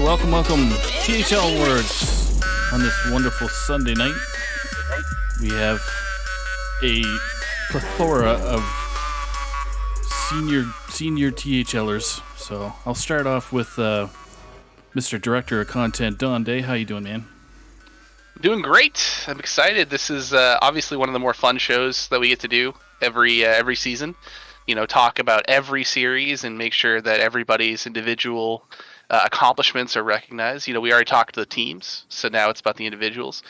welcome. THL Awards on this wonderful Sunday night. We have a plethora of senior THLers. So I'll start off with Mr. Director of Content, Don Day. How you doing, man? Doing great. I'm excited. This is obviously one of the more fun shows that we get to do every season. You know, talk about every series and make sure that everybody's individual accomplishments are recognized. You know, we already talked to the teams, so now it's about the individuals.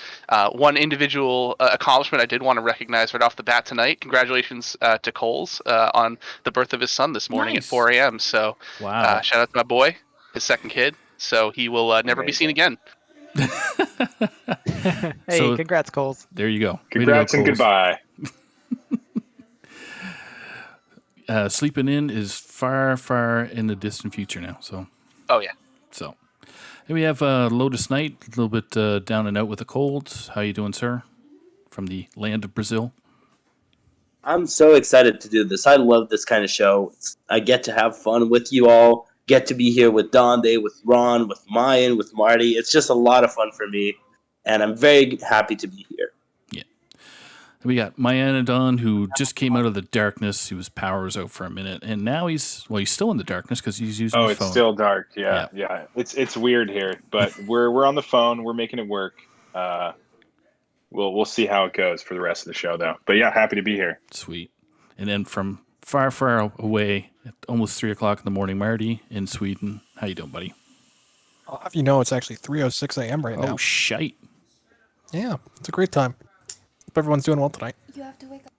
One individual accomplishment I did want to recognize right off the bat tonight. Congratulations to Coles on the birth of his son this morning at 4 a.m. So wow. Shout out to my boy, his second kid. So he will never be seen again. Hey, so, congrats, Coles. There you go. Congrats and goodbye. Sleeping in is far, far in the distant future now. So. Oh yeah. So, then we have Lotus Knight, a little bit down and out with the colds. How you doing, sir? From the land of Brazil. I'm so excited to do this. I love this kind of show. I get to have fun with you all. Get to be here with Don Day, with Ron, with Mayan, with Marty. It's just a lot of fun for me, and I'm very happy to be here. Yeah. We got Mayan and Don, who just came out of the darkness. He was powers out for a minute, and now he's still in the darkness because he's using his phone. Oh, it's still dark. Yeah. It's weird here, but we're on the phone. We're making it work. We'll see how it goes for the rest of the show, though. But yeah, happy to be here. Sweet. And then from far, far away, at almost 3 o'clock in the morning, Marty in Sweden. How you doing, buddy? I'll have you know it's actually 3:06 a.m. right now. Oh, shite. Yeah, it's a great time. Hope everyone's doing well tonight. You have to wake up.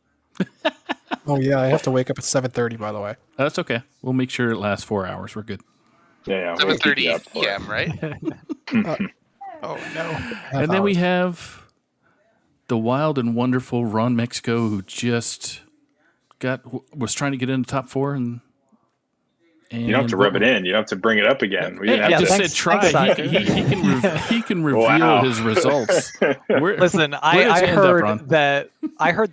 Oh, yeah, I have to wake up at 7:30, by the way. That's okay. We'll make sure it lasts 4 hours. We're good. Yeah. 7:30 p.m., right? Oh, no. And then we have the wild and wonderful Ron Mexico, who just was trying to get in the top 4, and you don't have to rub it in. You don't have to bring it up again. I just said try. He can reveal his results. Listen, I heard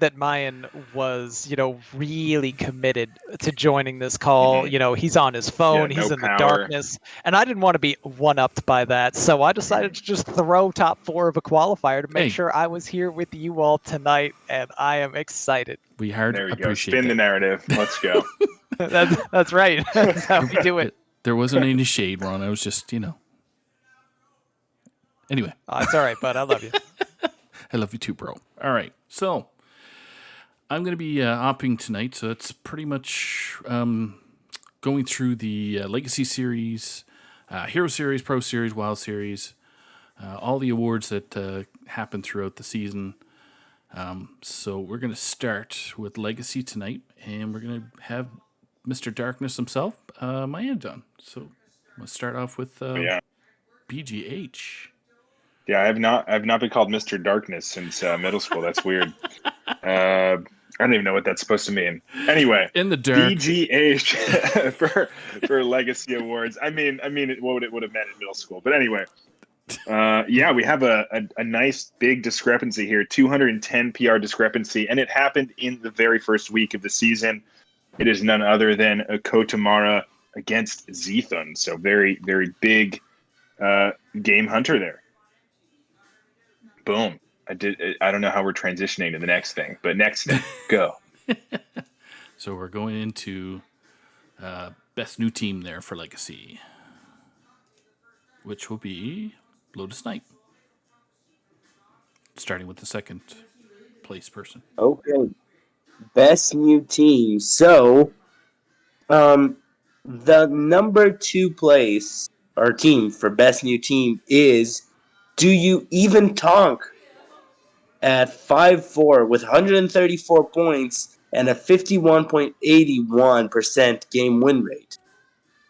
that Mayan was, really committed to joining this call. Mm-hmm. He's on his phone. He's in the darkness. And I didn't want to be one-upped by that. So I decided to just throw top 4 of a qualifier to make sure I was here with you all tonight. And I am excited. There we go. Spin the narrative. Let's go. That's right. That's how we do it. There wasn't any shade, Ron. I was just, Anyway. Oh, it's all right, bud. I love you. I love you too, bro. All right. So, I'm going to be opping tonight. So, it's pretty much going through the Legacy Series, Hero Series, Pro Series, Wild Series, all the awards that happen throughout the season. So, we're going to start with Legacy tonight, and we're going to have Mr. Darkness himself, Mayan done. So let's start off with BGH. Yeah, I've not been called Mr. Darkness since middle school. That's weird. I don't even know what that's supposed to mean. Anyway, in the dark. BGH for Legacy Awards. I mean, what it would have meant in middle school. But anyway, we have a nice big discrepancy here, 210 PR discrepancy, and it happened in the very first week of the season. It is none other than a Kotamara against Zethun. So very, very big game hunter there. Boom. I don't know how we're transitioning to the next thing, but next thing, go. So we're going into best new team there for Legacy, which will be Lotus Knight. Starting with the second place person. Okay. Best new team. So, the number 2 place or team for best new team is Do You Even Tonk at 5-4 with 134 points and a 51.81% game win rate.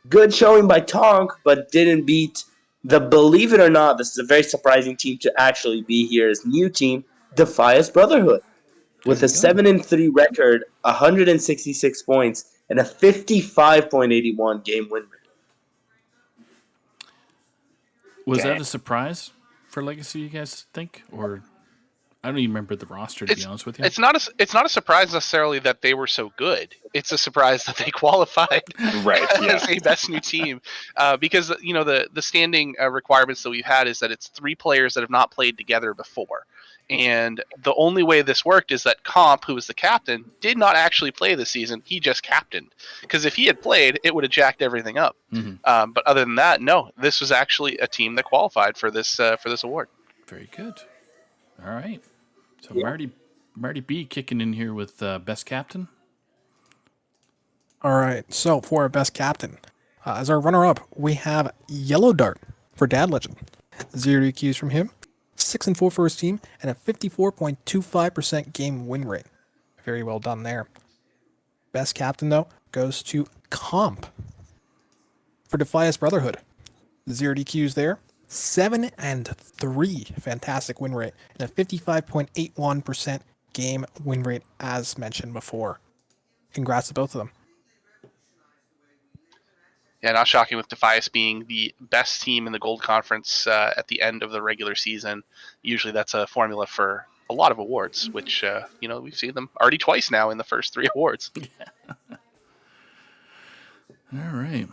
Good showing by Tonk, but didn't beat the, believe it or not, this is a very surprising team to actually be here, is new team, Defias Brotherhood. With a 7-3 record, 166 points, and a 55.81 game win rate. Was that a surprise for Legacy, you guys think? Or I don't even remember the roster, to be honest with you. It's not a surprise necessarily that they were so good. It's a surprise that they qualified as a best new team, because the standing requirements that we've had is that it's 3 players that have not played together before. And the only way this worked is that Comp, who was the captain, did not actually play this season. He just captained. Because if he had played, it would have jacked everything up. Mm-hmm. But other than that, no. This was actually a team that qualified for this award. Very good. All right. So Yeah. Marty B kicking in here with best captain. All right. So for our best captain, as our runner-up, we have Yellow Dart for Dad Legend. 0 DQs from him. 6-4 for his team, and a 54.25% game win rate. Very well done there. Best captain, though, goes to Comp for Defias Brotherhood. 0 DQs there. 7-3. Fantastic win rate. And a 55.81% game win rate, as mentioned before. Congrats to both of them. Yeah, not shocking with Defias being the best team in the Gold Conference at the end of the regular season. Usually that's a formula for a lot of awards, which, we've seen them already twice now in the first 3 awards. All right.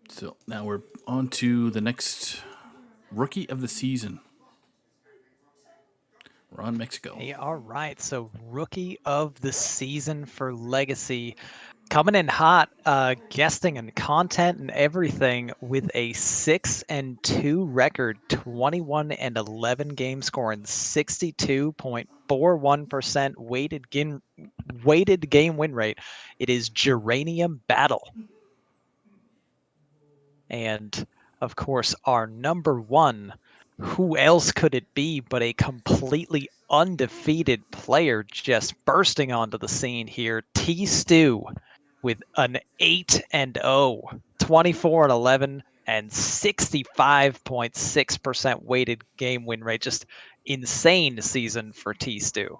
So now we're on to the next rookie of the season. We're on Mexico. Hey, all right. So rookie of the season for Legacy. Coming in hot, guesting and content and everything with a 6-2 record, 21-11 game score, and 62.41% weighted game win rate. It is Geranium Battle. And of course, our number one, who else could it be but a completely undefeated player just bursting onto the scene here, T Stew, with an 8-0, 24-11, and 65.6% weighted game win rate. Just insane season for T Stew.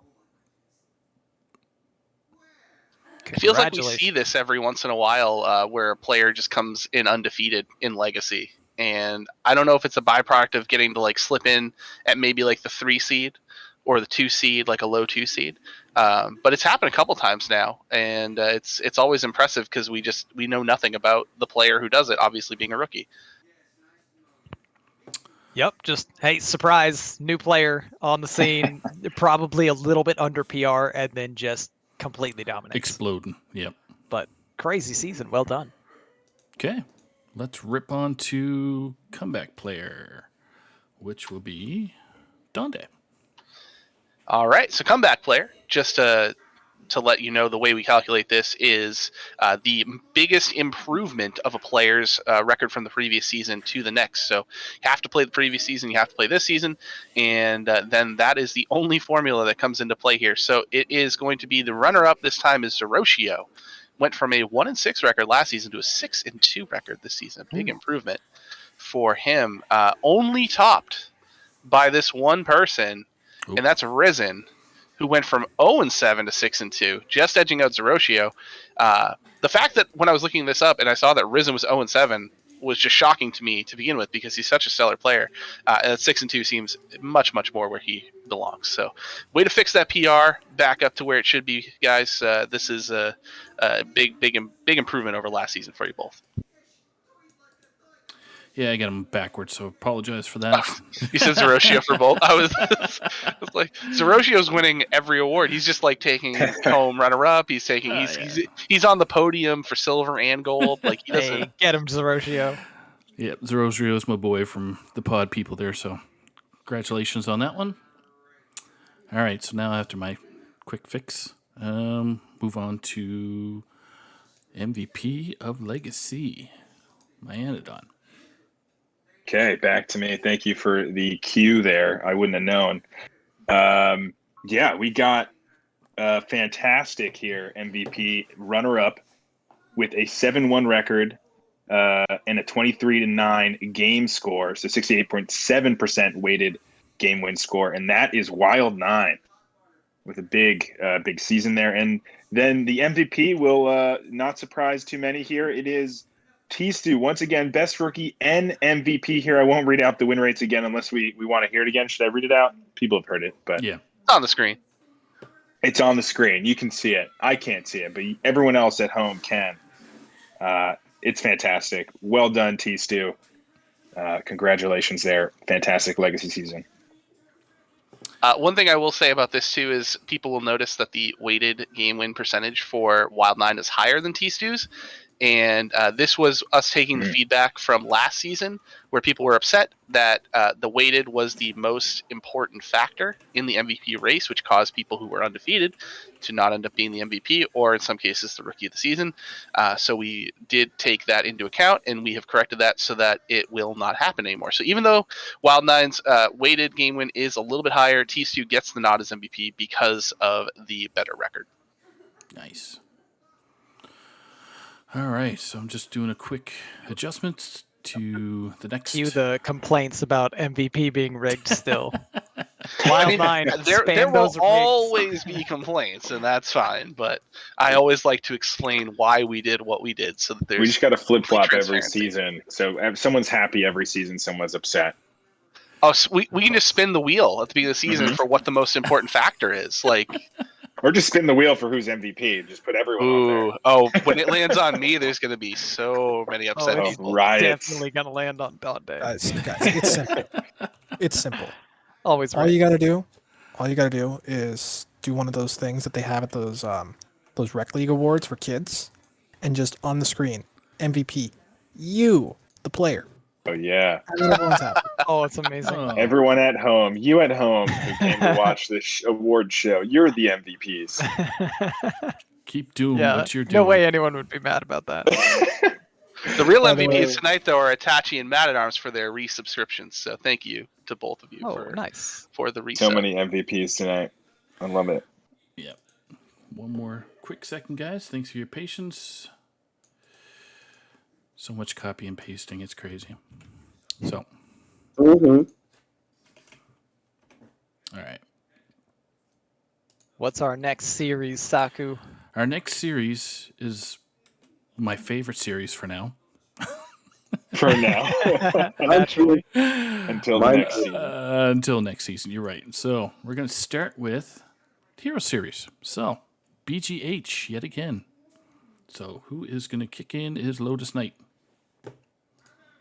It feels like we see this every once in a while where a player just comes in undefeated in Legacy. And I don't know if it's a byproduct of getting to slip in at maybe the 3 seed or the 2 seed, like a low 2 seed. But it's happened a couple times now, and it's always impressive because we know nothing about the player who does it, obviously being a rookie. Yep, just, hey, surprise, new player on the scene, probably a little bit under PR, and then just completely dominates. Exploding, yep. But crazy season, well done. Okay, let's rip on to comeback player, which will be Donde. All right, so comeback player, just to let you know, the way we calculate this is the biggest improvement of a player's record from the previous season to the next. So you have to play the previous season, you have to play this season, and then that is the only formula that comes into play here. So it is going to be the runner-up this time is Zeroshio. Went from a 1-6 record last season to a 6-2 record this season. Big improvement for him. Only topped by this one person, and that's Risen, who went from 0-7 to 6-2, just edging out Zeroshio. The fact that when I was looking this up and I saw that Risen was 0-7 was just shocking to me to begin with because he's such a stellar player. And 6-2 seems much, much more where he belongs. So, way to fix that PR back up to where it should be, guys. This is a big improvement over last season for you both. Yeah, I got him backwards, so apologize for that. You said Zeroshio for both. I was like, Zeroshio's winning every award. He's just taking home runner-up. He's taking. He's on the podium for silver and gold. He doesn't. Hey, get him, Zeroshio. Yeah, Zeroshio is my boy from the pod people there. So, congratulations on that one. All right, so now after my quick fix, move on to MVP of Legacy, my Anodon. Okay, back to me. Thank you for the cue there. I wouldn't have known. We got fantastic here MVP runner-up with a 7-1 record and a 23-9 game score, so 68.7% weighted game win score, and that is Wild 9 with a big season there. And then the MVP will not surprise too many here. It is T-Stu, once again, best rookie and MVP here. I won't read out the win rates again unless we want to hear it again. Should I read it out? People have heard it, but Yeah. It's on the screen. it's on the screen. You can see it. I can't see it, but everyone else at home can. It's fantastic. Well done, T-Stu. Congratulations there. Fantastic legacy season. One thing I will say about this too is people will notice that the weighted game win percentage for Wild9 is higher than T-Stu's. And this was us taking the feedback from last season where people were upset that the weighted was the most important factor in the MVP race, which caused people who were undefeated to not end up being the MVP or in some cases the rookie of the season. So we did take that into account and we have corrected that so that it will not happen anymore. So even though Wild9's weighted game win is a little bit higher, T-Stu gets the nod as MVP because of the better record. Nice. All right, so I'm just doing a quick adjustment to the next. Cue the complaints about MVP being rigged still. There will always be complaints, and that's fine. But I always like to explain why we did what we did, so that there's. We just got to flip flop every season. So if someone's happy every season, someone's upset. Oh, so we can just spin the wheel at the beginning of the season for what the most important factor is, like. Or just spin the wheel for who's MVP. Just put everyone on there. Oh, when it lands on me, there's going to be so many upset people. Riots. Definitely going to land on Dante. Guys, it's simple. It's simple. Always. All you gotta do is do one of those things that they have at those rec league awards for kids, and just on the screen, MVP, you, the player. Oh yeah. I mean, everyone's happy. Oh, it's amazing. Everyone at home, you at home who came to watch this award show, you're the MVPs. Keep doing what you're doing. No way anyone would be mad about that. The real MVPs tonight, though, are Itachi and Mad at Arms for their resubscriptions. So thank you to both of you for the resub. So many MVPs tonight. I love it. Yep. One more quick second, guys. Thanks for your patience. So much copy and pasting. It's crazy. So. Mm-hmm. All right. What's our next series, Saku? Our next series is my favorite series for now. For now. Naturally. Until next season. Until next season, you're right. So we're going to start with Hero Series. So, BGH yet again. So who is going to kick in his Lotus Knight?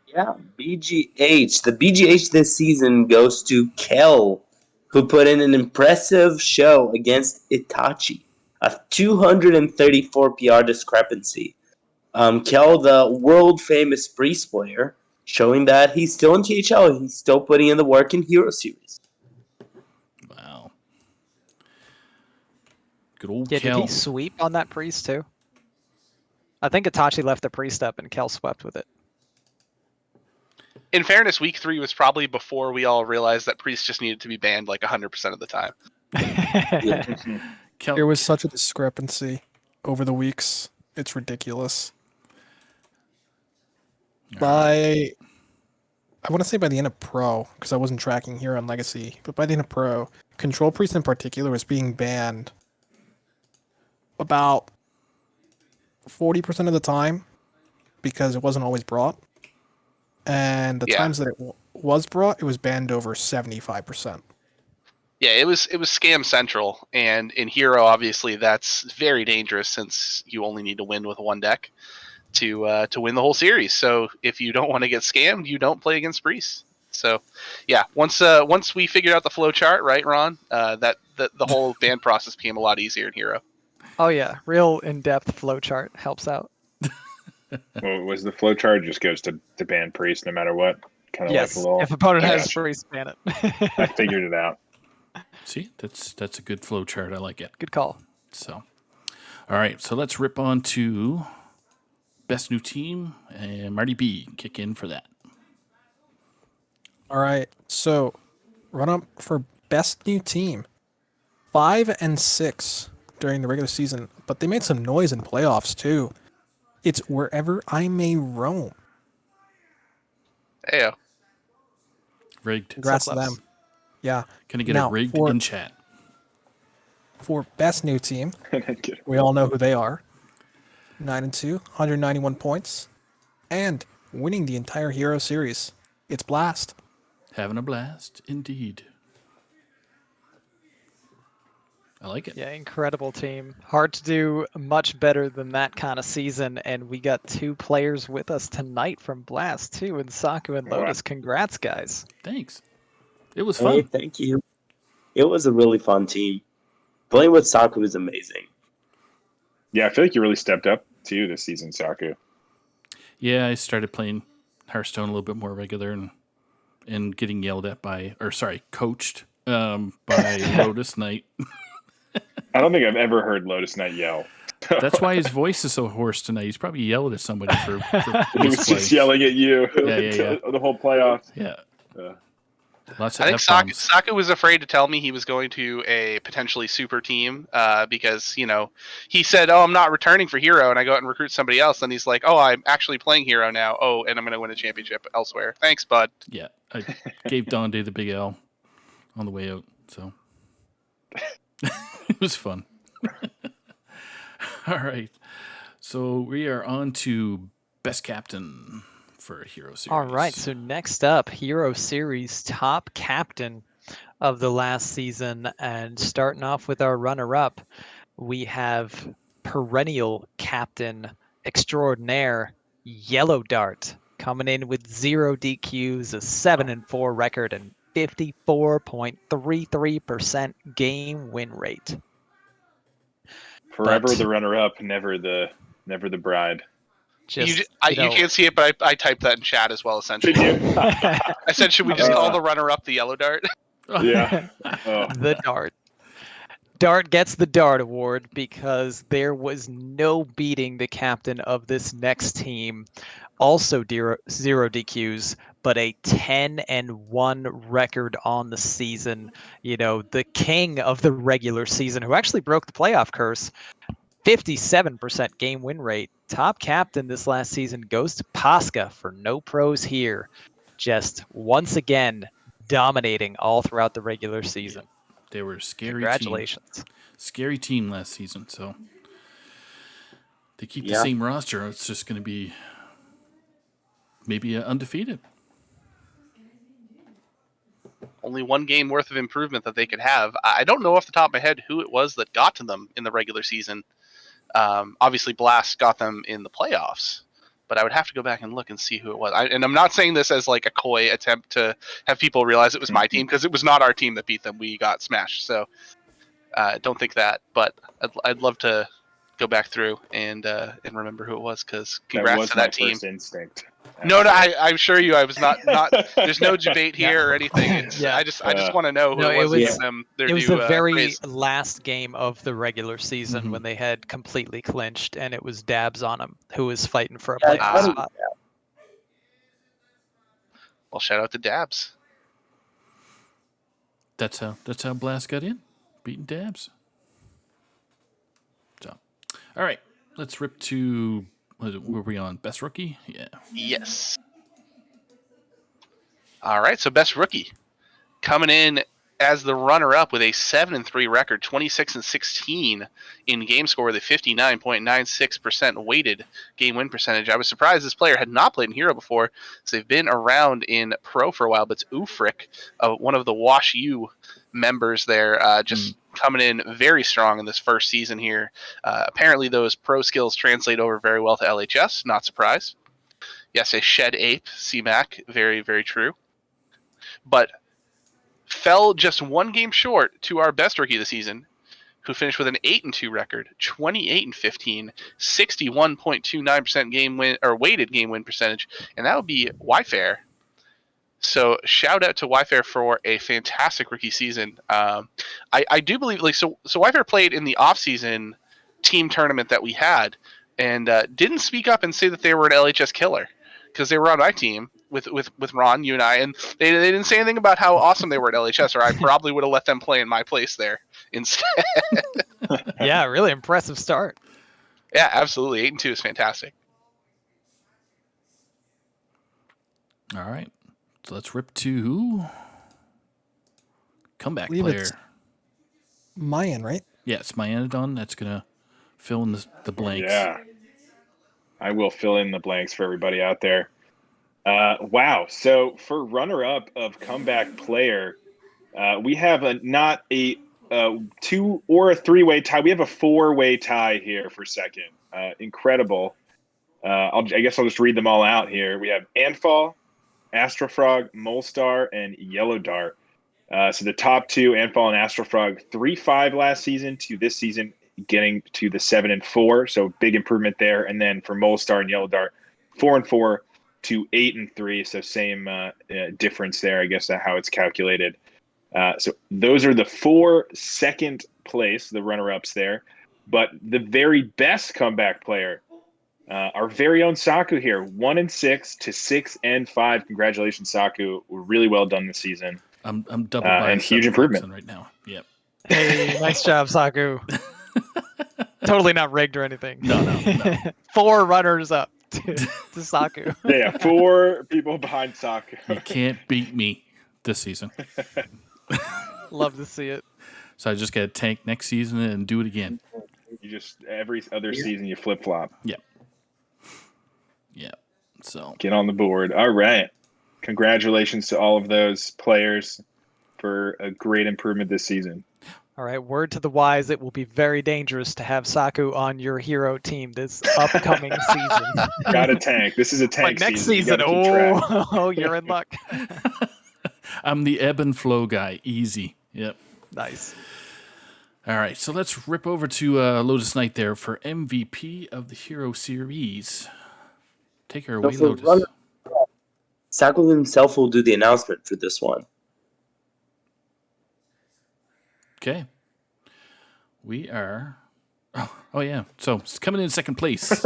Yeah, BGH. The BGH this season goes to Kel, who put in an impressive show against Itachi. A 234 PR discrepancy. Kel, the world-famous Priest player, showing that he's still in THL. He's still putting in the work in Hero Series. Wow. Good old Kel. Kel. Did he sweep on that Priest, too? I think Itachi left the Priest up and Kel swept with it. In fairness, week 3 was probably before we all realized that Priest just needed to be banned like 100% of the time. There was such a discrepancy over the weeks. It's ridiculous. I want to say by the end of Pro, because I wasn't tracking here on Legacy, but by the end of Pro, Control Priest in particular was being banned about 40% of the time because it wasn't always brought. And the times that it was brought, it was banned over 75%. Yeah, it was scam central, and in Hero, obviously, that's very dangerous since you only need to win with one deck to win the whole series. So if you don't want to get scammed, you don't play against Priest. So, yeah, once we figured out the flow chart, right, Ron, that the whole ban process became a lot easier in Hero. Oh yeah, real in-depth flow chart helps out. Well, was the flow chart just goes to ban Priest no matter what? Kind of yes, like a little. if opponent has Priest, ban it. I figured it out. See, that's a good flow chart. I like it. Good call. So, all right, so let's rip on to Best New Team, and Marty B, kick in for that. All right, so run up for Best New Team. 5 and 6 during the regular season, but they made some noise in playoffs too. It's Wherever I May Roam. Heyo. Rigged. Congrats to them. Yeah. Can I get it rigged in chat? For Best New Team, we all know who they are. 9 and 2, 191 points. and winning the entire Hero Series. It's Blast. Having a blast, indeed. I like it. Yeah, incredible team. Hard to do much better than that kind of season, and we got 2 players with us tonight from Blast too, and Saku and Lotus. Congrats, guys. Thanks. It was Hey, fun. thank you. It was a really fun team. Playing with Saku was amazing. Yeah, I feel like you really stepped up too this season, Saku. Yeah, I started playing Hearthstone a little bit more regular and getting yelled at coached by Lotus Knight. I don't think I've ever heard Lotus Knight yell. That's why his voice is so hoarse tonight. He's probably yelled at somebody for He was just yelling at you Yeah. the whole playoffs. Yeah. I think Saku was afraid to tell me he was going to a potentially super team because, he said, "Oh, I'm not returning for Hero," and I go out and recruit somebody else, and he's like, "Oh, I'm actually playing Hero now. Oh, and I'm going to win a championship elsewhere. Thanks, bud." Yeah, I gave Donde the big L on the way out, so it was fun. All right, so we are on to Best Captain for Hero Series. All right, so next up, Hero Series top captain of the last season, and starting off with our runner-up, we have perennial captain extraordinaire Yellow Dart coming in with 0 DQs, a 7-4 record, and 54.33% game win rate. Forever the runner-up, never the bride. You can't see it, but I typed that in chat as well, essentially. I said, should we just call the runner-up the Yellow Dart? Yeah. The Dart. Dart gets the Dart Award because there was no beating the captain of this next team. Also 0 DQs, but a 10-1 record on the season. The king of the regular season, who actually broke the playoff curse. 57% game win rate. Top captain this last season goes to Pasca for no pros here. Just once again dominating all throughout the regular season. Yeah, they were a scary Congratulations. team. Scary team last season, so they keep the same roster. It's just going to be maybe undefeated. Only 1 game worth of improvement that they could have. I don't know off the top of my head who it was that got to them in the regular season. Obviously, Blast got them in the playoffs, but I would have to go back and look and see who it was. And I'm not saying this as like a coy attempt to have people realize it was my team, because it was not our team that beat them. We got smashed. So don't think that, but I'd love to go back through and remember who it was, because congrats to that team. First instinct. No, I assure you, I was not. There's no debate here or anything. I just want to know who it was. Give them their it was the very praise. last game of the regular season when they had completely clinched, and it was Dabs on him who was fighting for a playoff spot. Well, shout out to Dabs. That's how Blast got in, beating Dabs. So, all right, let's rip to. Were we on Best Rookie? Yeah. Yes. All right, so Best Rookie coming in as the runner-up with a 7-3 record, 26-16 in game score with a 59.96% weighted game win percentage. I was surprised this player had not played in Hero before, so they've been around in Pro for a while. But it's Ufric, one of the Wash U members there, just coming in very strong in this first season here. Apparently those pro skills translate over very well to LHS. Not surprised. Yes, a shed ape, CMAC. Very, very true. But fell just 1 game short to our best rookie of the season, who finished with an 8-2 record, 28-15, 61.29% game win or weighted game win percentage, and that would be Wyfair. So shout out to Wyfair for a fantastic rookie season. I do believe so Wyfair played in the off-season team tournament that we had, and didn't speak up and say that they were an LHS killer, because they were on my team with Ron, you and I, and they didn't say anything about how awesome they were at LHS, or I probably would have let them play in my place there instead. Yeah, really impressive start. Yeah, absolutely. 8-2 is fantastic. All right, so let's rip to comeback player. Mayan, right? Yeah, it's Myanodon that's gonna fill in the blanks. Yeah. I will fill in the blanks for everybody out there. Wow. So for runner-up of comeback player, we have not a two or a three-way tie. We have a four-way tie here for second. Incredible. I guess I'll just read them all out here. We have Anfall, Astrofrog, Molestar, and Yellow Dart. So the top two, Anfall and Astrofrog, 3-5 last season to this season getting to the 7-4. So big improvement there. And then for Molestar and Yellow Dart, 4-4 to 8-3. So same difference there, I guess, how it's calculated. So those are the 4 second place, the runner-ups there. But the very best comeback player, our very own Saku here, 1-6 to 6-5. Congratulations, Saku. We're really well done this season. I'm double biased and huge improvement right now. Yep. Hey, nice job, Saku. Totally not rigged or anything. No. 4 runners up to Saku. Yeah, 4 people behind Saku. You can't beat me this season. Love to see it. So I just got to tank next season and do it again. You just every other season you flip flop. Yep. So get on the board. All right. Congratulations to all of those players for a great improvement this season. All right, word to the wise, it will be very dangerous to have Saku on your hero team this upcoming season. Got a tank. This is a tank next season. You're in luck. I'm the ebb and flow guy. Easy. Yep. Nice. All right, so let's rip over to Lotus Knight there for MVP of the Hero Series. Take her away, Lotus. Saku himself will do the announcement for this one. Okay. We are. Oh yeah. So it's coming in second place.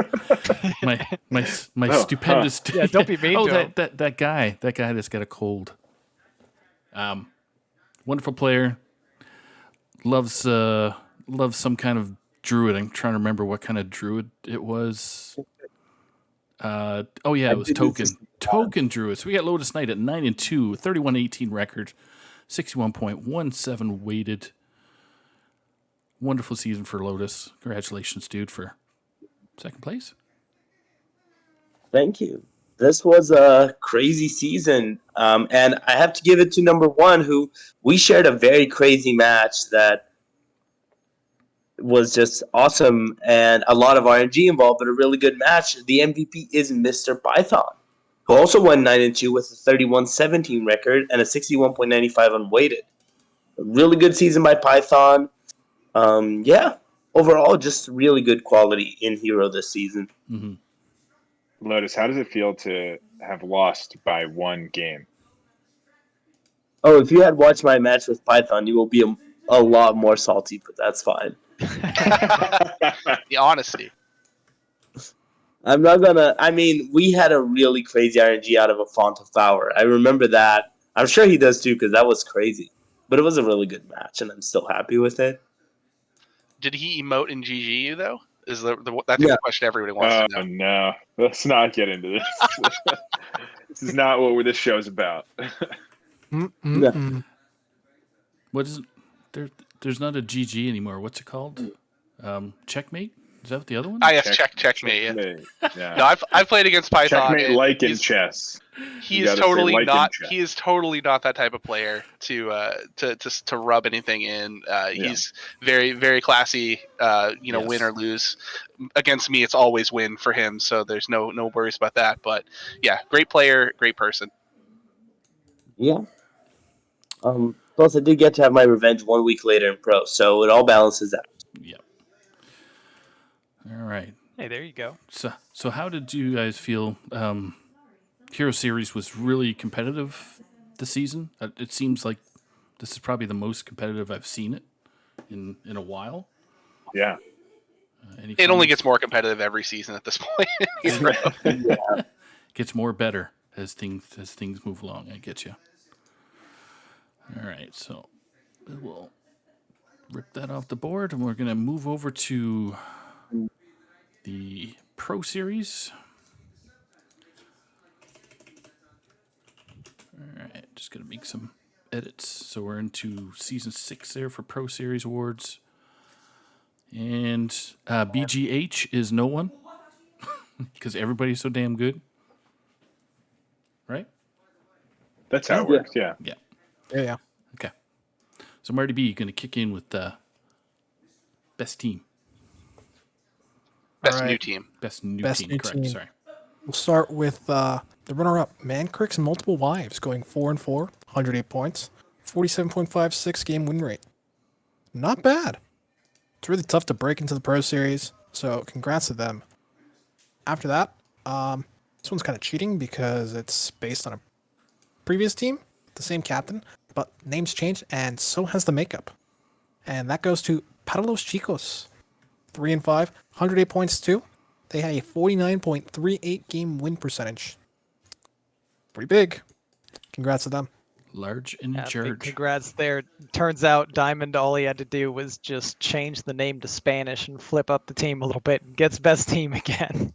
my stupendous. Yeah, don't be mean to him. that guy that's got a cold. Wonderful player. Loves some kind of druid. I'm trying to remember what kind of druid it was. It was Token Druid. So we got Lotus Knight at 9-2, 31-18 record, 61.17 weighted. Wonderful season for Lotus. Congratulations, dude, for second place. Thank you. This was a crazy season. And I have to give it to number 1, who we shared a very crazy match that was just awesome and a lot of RNG involved, but a really good match. The MVP is Mr. Python, who also won 9-2 with a 31-17 record and a 61.95 unweighted. A really good season by Python. Overall, just really good quality in Hero this season. Mm-hmm. Lotus, how does it feel to have lost by 1 game? Oh, if you had watched my match with Python, you will be a lot more salty, but that's fine. The honesty. I'm not gonna. I mean, we had a really crazy RNG out of a Font of Power. I remember that. I'm sure he does too, because that was crazy. But it was a really good match, and I'm still happy with it. Did he emote in GG you though? Is that's the question everybody wants to know. No, let's not get into this. This is not what this show's about. No. What is it? There's not a GG anymore. What's it called? Checkmate? Is that the other one? Checkmate. Yeah. No, I've played against Python. Checkmate, like in chess. He is totally not. He is totally not that type of player to rub anything in. He's very, very classy. Win or lose. Against me, it's always win for him. So there's no worries about that. But yeah, great player, great person. Yeah. Plus, I did get to have my revenge 1 week later in pro, so it all balances out. Yep. All right. Hey, there you go. So how did you guys feel? Hero Series was really competitive this season. It seems like this is probably the most competitive I've seen it in a while. Yeah. It only gets more competitive every season at this point. Gets more better as things move along. I get you. All right, so we'll rip that off the board, and we're going to move over to the Pro Series. All right, just going to make some edits. So we're into Season 6 there for Pro Series Awards. And BGH is no one. Because everybody's so damn good. Right? That's how it works. Yeah. Yeah. Okay. So Marty B, you're going to kick in with best team. Best All new right. team. Best new Best team, new correct. team. Sorry. We'll start with the runner-up, Man Crick's Multiple Wives, going 4-4, 108 points, 47.56 game win rate. Not bad. It's really tough to break into the Pro Series, so congrats to them. After that, this one's kind of cheating because it's based on a previous team, the same captain, but names changed, and so has the makeup. And that goes to Para los Chicos, 3-5, 108 points too. They had a 49.38 game win percentage. Pretty big. Congrats to them. Large in Big charge. congrats there. Turns out Diamond, all he had to do was just change the name to Spanish and flip up the team a little bit and gets best team again.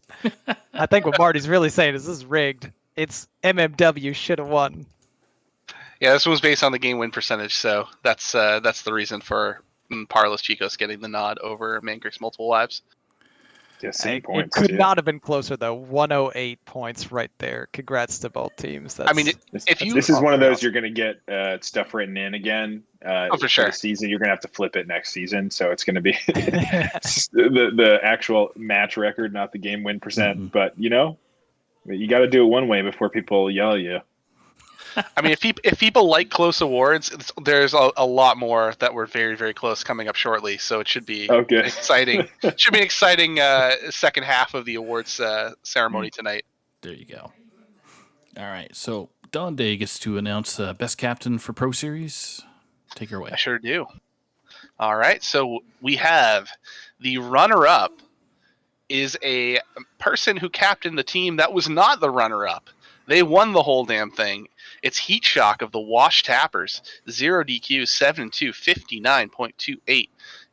I think what Marty's really saying is this is rigged. It's MMW should have won. Yeah, this one was based on the game win percentage, so that's the reason for Parlos Chicos getting the nod over Mancrick's Multiple Wives. Yeah, same points. It could not have been closer though. 108 points right there. Congrats to both teams. That's, If this is one of those you're going to get stuff written in again. for sure. The season, you're going to have to flip it next season, so it's going to be the actual match record, not the game win percent. Mm-hmm. But you got to do it one way before people yell at you. I mean, if people like close awards, there's a lot more that were very, very close coming up shortly. So it should be exciting. Should be an exciting second half of the awards ceremony tonight. There you go. All right. So Don Day gets to announce best captain for Pro Series. Take her away. I sure do. All right. So we have the runner-up is a person who captained the team that was not the runner-up. They won the whole damn thing. It's Heat Shock of the Wash Tappers, 0 DQ, 7-2, 59.28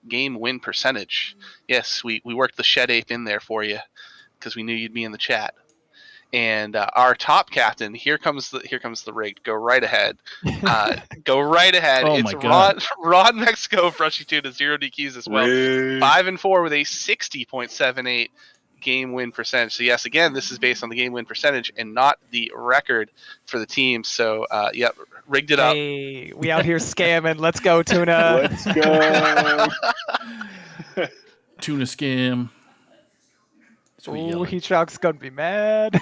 game win percentage. Yes, we worked the Shed Ape in there for you because we knew you'd be in the chat. And our top captain, here comes the rig. Go right ahead. Go right ahead. Oh it's my God. Rod Mexico, Frushy Tuna, 0 DQs as well. 5-4 with a 60.78 game win percentage. So yes, again, this is based on the game win percentage and not the record for the team. So rigged it up. Hey, we out here scamming. Let's go, Tuna. Let's go. Tuna scam. Ooh, Heat Shock's gonna be mad.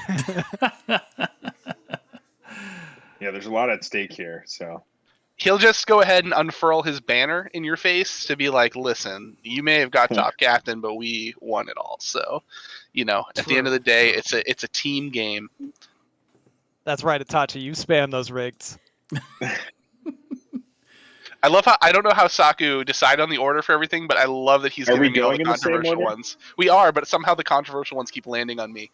Yeah, there's a lot at stake here. So He'll just go ahead and unfurl his banner in your face to be like, listen, you may have got top captain, but we won it all. So, at the end of the day, it's a team game. That's right, Itachi. You spam those rigs. I love how I don't know how Saku decided on the order for everything, but I love that he's giving me all the controversial ones. We are, but somehow the controversial ones keep landing on me.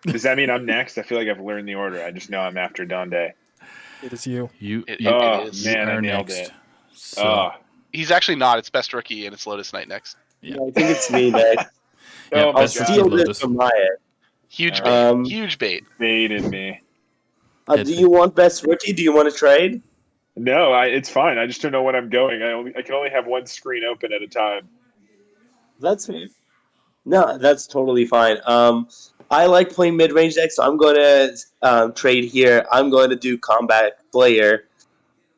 Does that mean I'm next? I feel like I've learned the order. I just know I'm after Don Day. It is you. It is. Man, I nailed next. it. So, He's actually not. It's Best Rookie, and it's Lotus Knight next. Yeah, I think it's me next. yeah, Oh, best my rookie Steal of this Lotus. from my end. Huge bait. Huge bait. Baited me. Do you want best rookie? Do you want to trade? No, it's fine. I just don't know when I'm going. I can only have one screen open at a time. That's fair. No, that's totally fine. I like playing mid-range decks, so I'm going to trade here. I'm going to do combat player.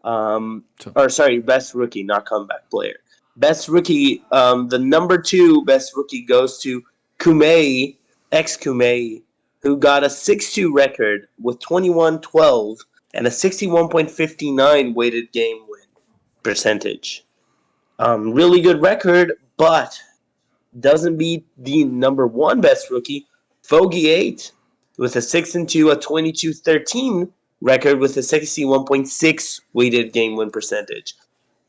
Best rookie, not comeback player. Best rookie, the number 2 best rookie goes to Kumei, ex-Kumei, who got a 6-2 record with 21-12 and a 61.59 weighted game win percentage. Really good record, but doesn't beat the number 1 best rookie, Fogey 8, with a 6-2, a 22-13 record with a 61.6 weighted game win percentage.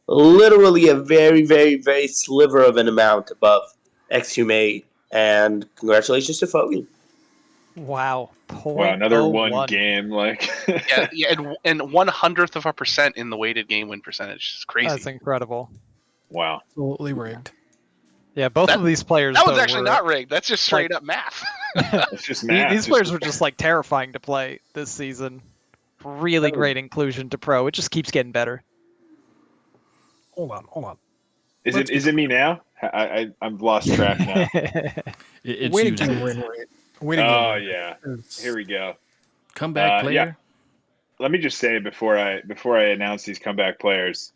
Literally a very, very, very sliver of an amount above Exhume, and congratulations to Fogey. Wow. Wow, another 0.01. one game. and 1/100% in the weighted game win percentage. It's crazy. That's incredible. Wow. Absolutely rigged. Yeah, both of these players. That one's though, actually were, not rigged. That's just straight up math. It's just math. These players were just terrifying to play this season. Really great inclusion to pro. It just keeps getting better. Hold on. Is it me now? I've lost track now. It's Weighted you now. game win rate. Waiting Oh game yeah, here we go. Comeback player. Yeah, let me just say before I announce these comeback players,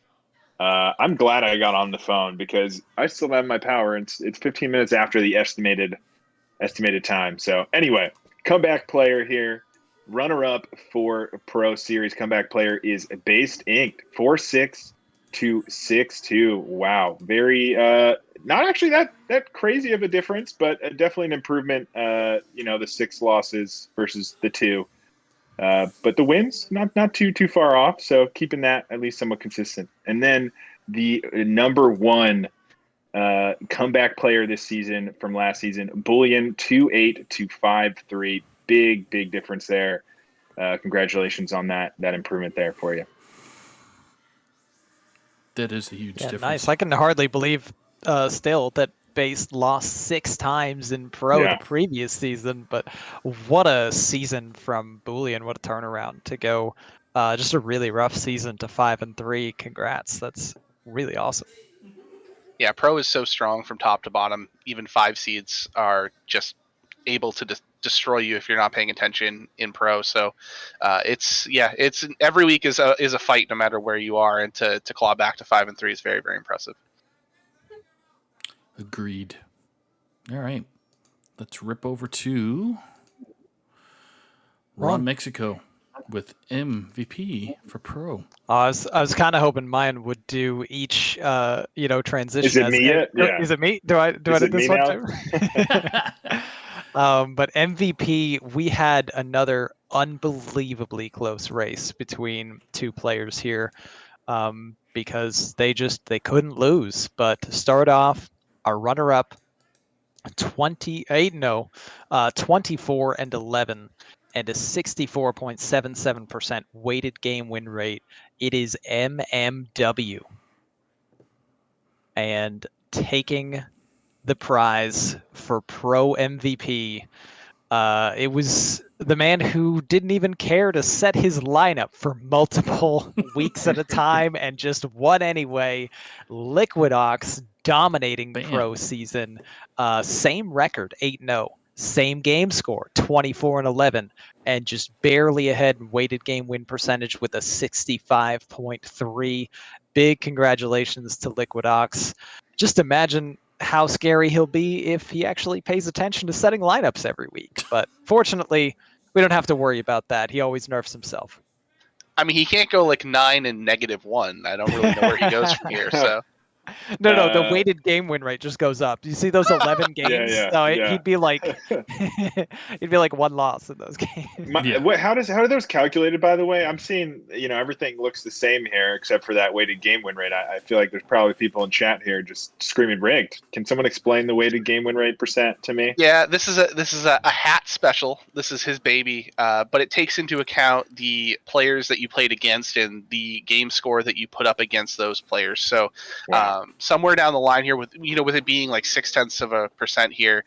I'm glad I got on the phone because I still have my power. And it's 15 minutes after the estimated time. So anyway, comeback player here, runner up for Pro Series comeback player is Based Inked 4-6 to 6-2. Wow, very not actually that crazy of a difference, but definitely an improvement. The 6 losses versus the 2. But the wins not too far off, so keeping that at least somewhat consistent. And then the number 1 comeback player this season from last season, Bullion 2-8 to 5-3. Big difference there. Congratulations on that improvement there for you. That is a huge difference. Nice. I can hardly believe still that Base lost 6 times in Pro the previous season, but what a season from Bullion. What a turnaround to go. Just a really rough season to 5-3. Congrats. That's really awesome. Yeah, Pro is so strong from top to bottom. Even 5 seeds are just able to destroy you if you're not paying attention in Pro. So it's every week is a fight no matter where you are, and to claw back to 5-3 is very, very impressive. Agreed. All right, let's rip over to Ron Mexico with MVP for Pro. I was kind of hoping mine would do each transition. Is it me yet? Yeah. Is it me? Do I do this one too? But MVP, we had another unbelievably close race between 2 players here, because they couldn't lose. But to start off, our runner-up 24-11 and a 64.77% weighted game win rate. It is MMW. And taking the prize for Pro MVP, it was the man who didn't even care to set his lineup for multiple weeks at a time and just won anyway. Liquid Ox dominating Pro season. Same record, 8-0. Same game score, 24-11, and just barely ahead in weighted game win percentage with a 65.3. Big congratulations to Liquid Ox. Just imagine how scary he'll be if he actually pays attention to setting lineups every week. But fortunately, we don't have to worry about that. He always nerfs himself. I mean, he can't go like 9 and -1. I don't really know where he goes from here. So no, the weighted game win rate just goes up. You see those 11 games? He'd be like he'd be like 1 loss in those games. How are those calculated, by the way? I'm seeing, everything looks the same here except for that weighted game win rate. I feel like there's probably people in chat here just screaming rigged. Can someone explain the weighted game win rate percent to me? Yeah, this is a hat special. This is his baby, but it takes into account the players that you played against and the game score that you put up against those players. So somewhere down the line here, with it being like 0.6% here,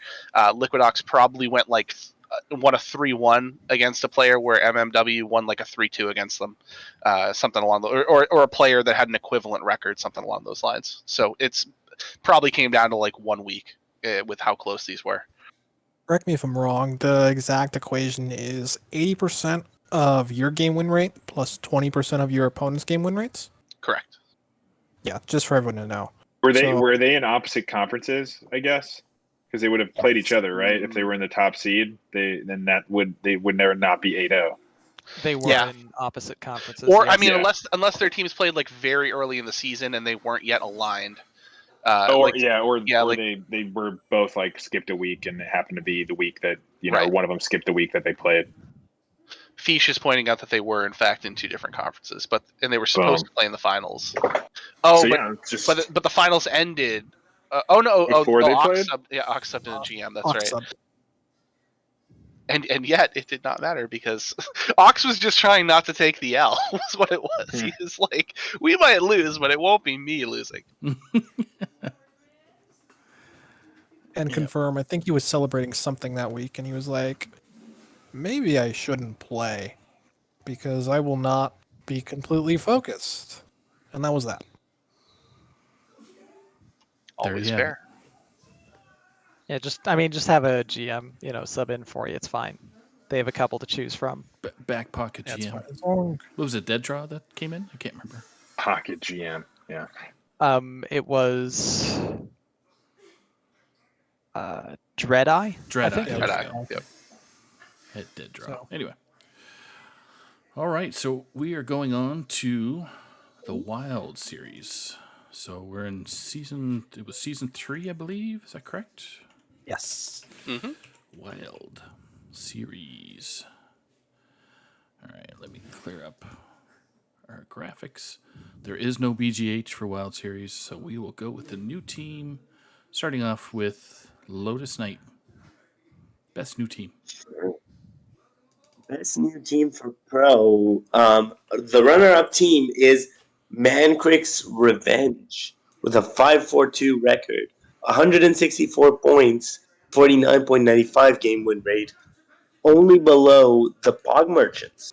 Liquid Ox probably won a 3-1 against a player, where MMW won like a 3-2 against them, something along or a player that had an equivalent record, something along those lines. So it's probably came down to like 1 week with how close these were. Correct me if I'm wrong. The exact equation is 80% of your game win rate plus 20% of your opponent's game win rates. Correct. Yeah, just for everyone to know. Were they in opposite conferences, I guess? Because they would have played each other, right? If they were in the top seed, they would never not be 8-0. They were in opposite conferences. Or yes. I mean, unless their teams played like very early in the season and they weren't yet aligned. They were both like skipped a week, and it happened to be the week that one of them skipped the week that they played. Fish is pointing out that they were in fact in 2 different conferences, and they were supposed to play in the finals. Oh, so but the finals ended. Before they played? Ox subbed in the GM. That's right. And yet it did not matter because Ox was just trying not to take the L. Was what it was. He was like, "We might lose, but it won't be me losing." And confirm, I think he was celebrating something that week, and he was like, maybe I shouldn't play because I will not be completely focused. And that was that. Always fair. Yeah, just have a GM, sub in for you. It's fine. They have a couple to choose from. Back pocket That's GM. fine. As long What was it? Dead Draw that came in? I can't remember. Pocket GM. Yeah. It was Dreadeye. Dreadeye. Yep. Hit Dead Draw. So- Anyway. All right, so we are going on to the Wild series. So we're in season 3, I believe. Is that correct? yes. Mm-hmm. Wild series. All right, let me clear up our graphics. There is no BGH for Wild series, so we will go with the new team, starting off with Lotus Knight. Best new team. Best new team for pro. The runner-up team is Mancrick's Revenge with a 5.42 record, 164 points, 49.95 game win rate, only below the Pog Merchants,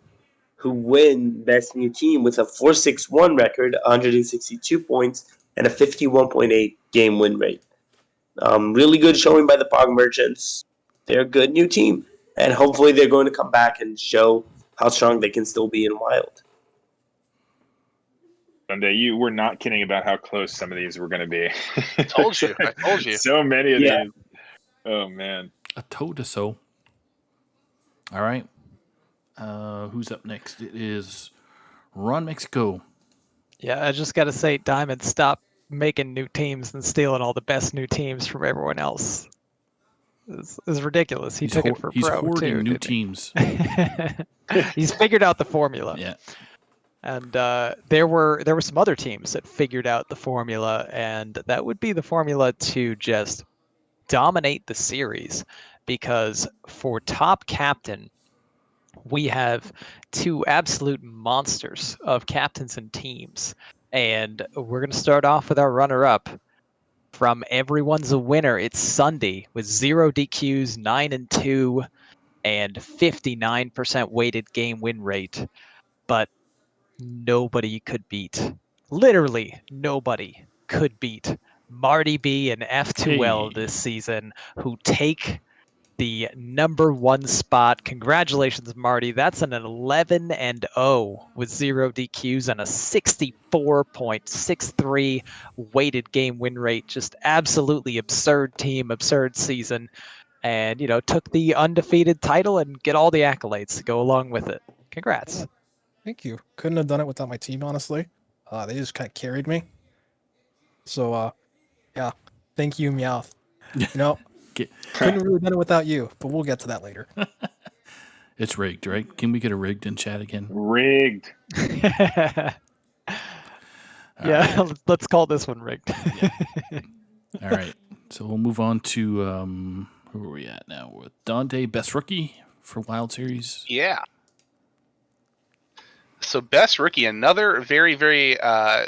who win Best New Team with a 4.61 record, 162 points, and a 51.8 game win rate. Really good showing by the Pog Merchants. They're a good new team, and hopefully they're going to come back and show how strong they can still be in Wild. Sunday, you were not kidding about how close some of these were going to be. I told you. So many of Yeah. these. Oh, man. A toe to so. All right. Who's up next? It is Ron Mexico. Yeah, I just got to say, Diamond, stop making new teams and stealing all the best new teams from everyone else. It's ridiculous. He took it for he's pro hoarding too. new teams. He's figured out the formula. Yeah. And there were some other teams that figured out the formula, and that would be the formula to just dominate the series. Because for top captain, we have two absolute monsters of captains and teams. And we're going to start off with our runner-up. From Everyone's a Winner, it's Sunday with 0 DQs, 9-2, and 59% weighted game win rate. But nobody could beat, literally nobody could beat Marty B and F2L this season, who take the number 1 spot. Congratulations, Marty. That's an 11-0 with 0 DQs and a 64.63 weighted game win rate. Just absolutely absurd team, absurd season. And, took the undefeated title and get all the accolades to go along with it. Congrats. Thank you. Couldn't have done it without my team, honestly. They just kind of carried me. So, yeah. Thank you, Meowth. Couldn't really done it without you, but we'll get to that later. It's rigged, right? Can we get a rigged in chat again? Rigged. Yeah, let's call this one rigged. Yeah. All right. So we'll move on to who are we at now? With Dante, best rookie for Wild Series. Yeah. So best rookie, another very, very well,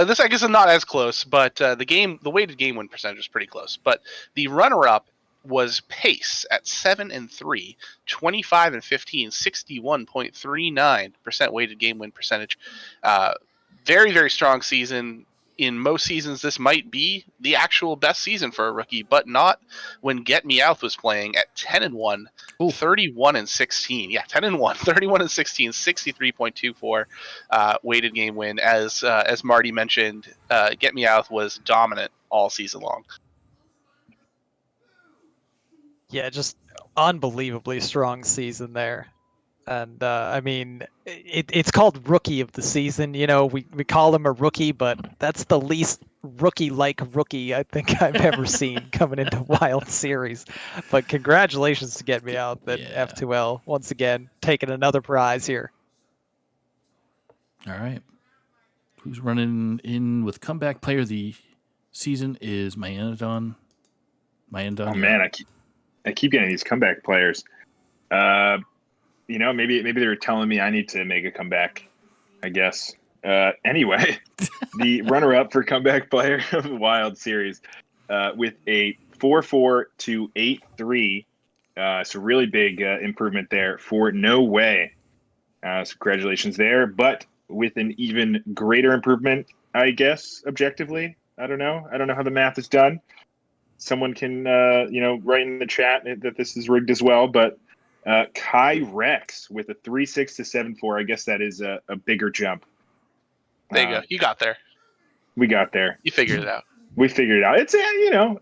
this I guess is not as close, but the weighted game win percentage is pretty close. But the runner-up was Pace at 7-3, 25-15, 61.39% weighted game win percentage. Very, very strong season. In most seasons, this might be the actual best season for a rookie, but not when Get Me Out was playing at 10-1, 31-16. Yeah, 10-1, 31-16, 63.24 weighted game win. As Marty mentioned, Get Me Out was dominant all season long. Yeah, just unbelievably strong season there. And I mean, it's called Rookie of the Season. We call him a rookie, but that's the least rookie-like rookie I think I've ever seen coming into Wild Series. But congratulations to Get Me Out and F2L once again taking another prize here. All right. Who's running in with comeback player of the season is Myandon. Oh man, I keep getting these comeback players. Maybe they were telling me I need to make a comeback, I guess. Anyway, the runner-up for comeback player of the Wild Series with a 4.4 to 8.3. So really big improvement there for No Way. So congratulations there. But with an even greater improvement, I guess, objectively. I don't know how the math is done. someone can write in the chat that this is rigged as well. But Kai Rex with a 3.6 to 7.4. I guess that is a bigger jump. There you go. You got there. We got there. You figured it out. We figured it out. It's 7.4,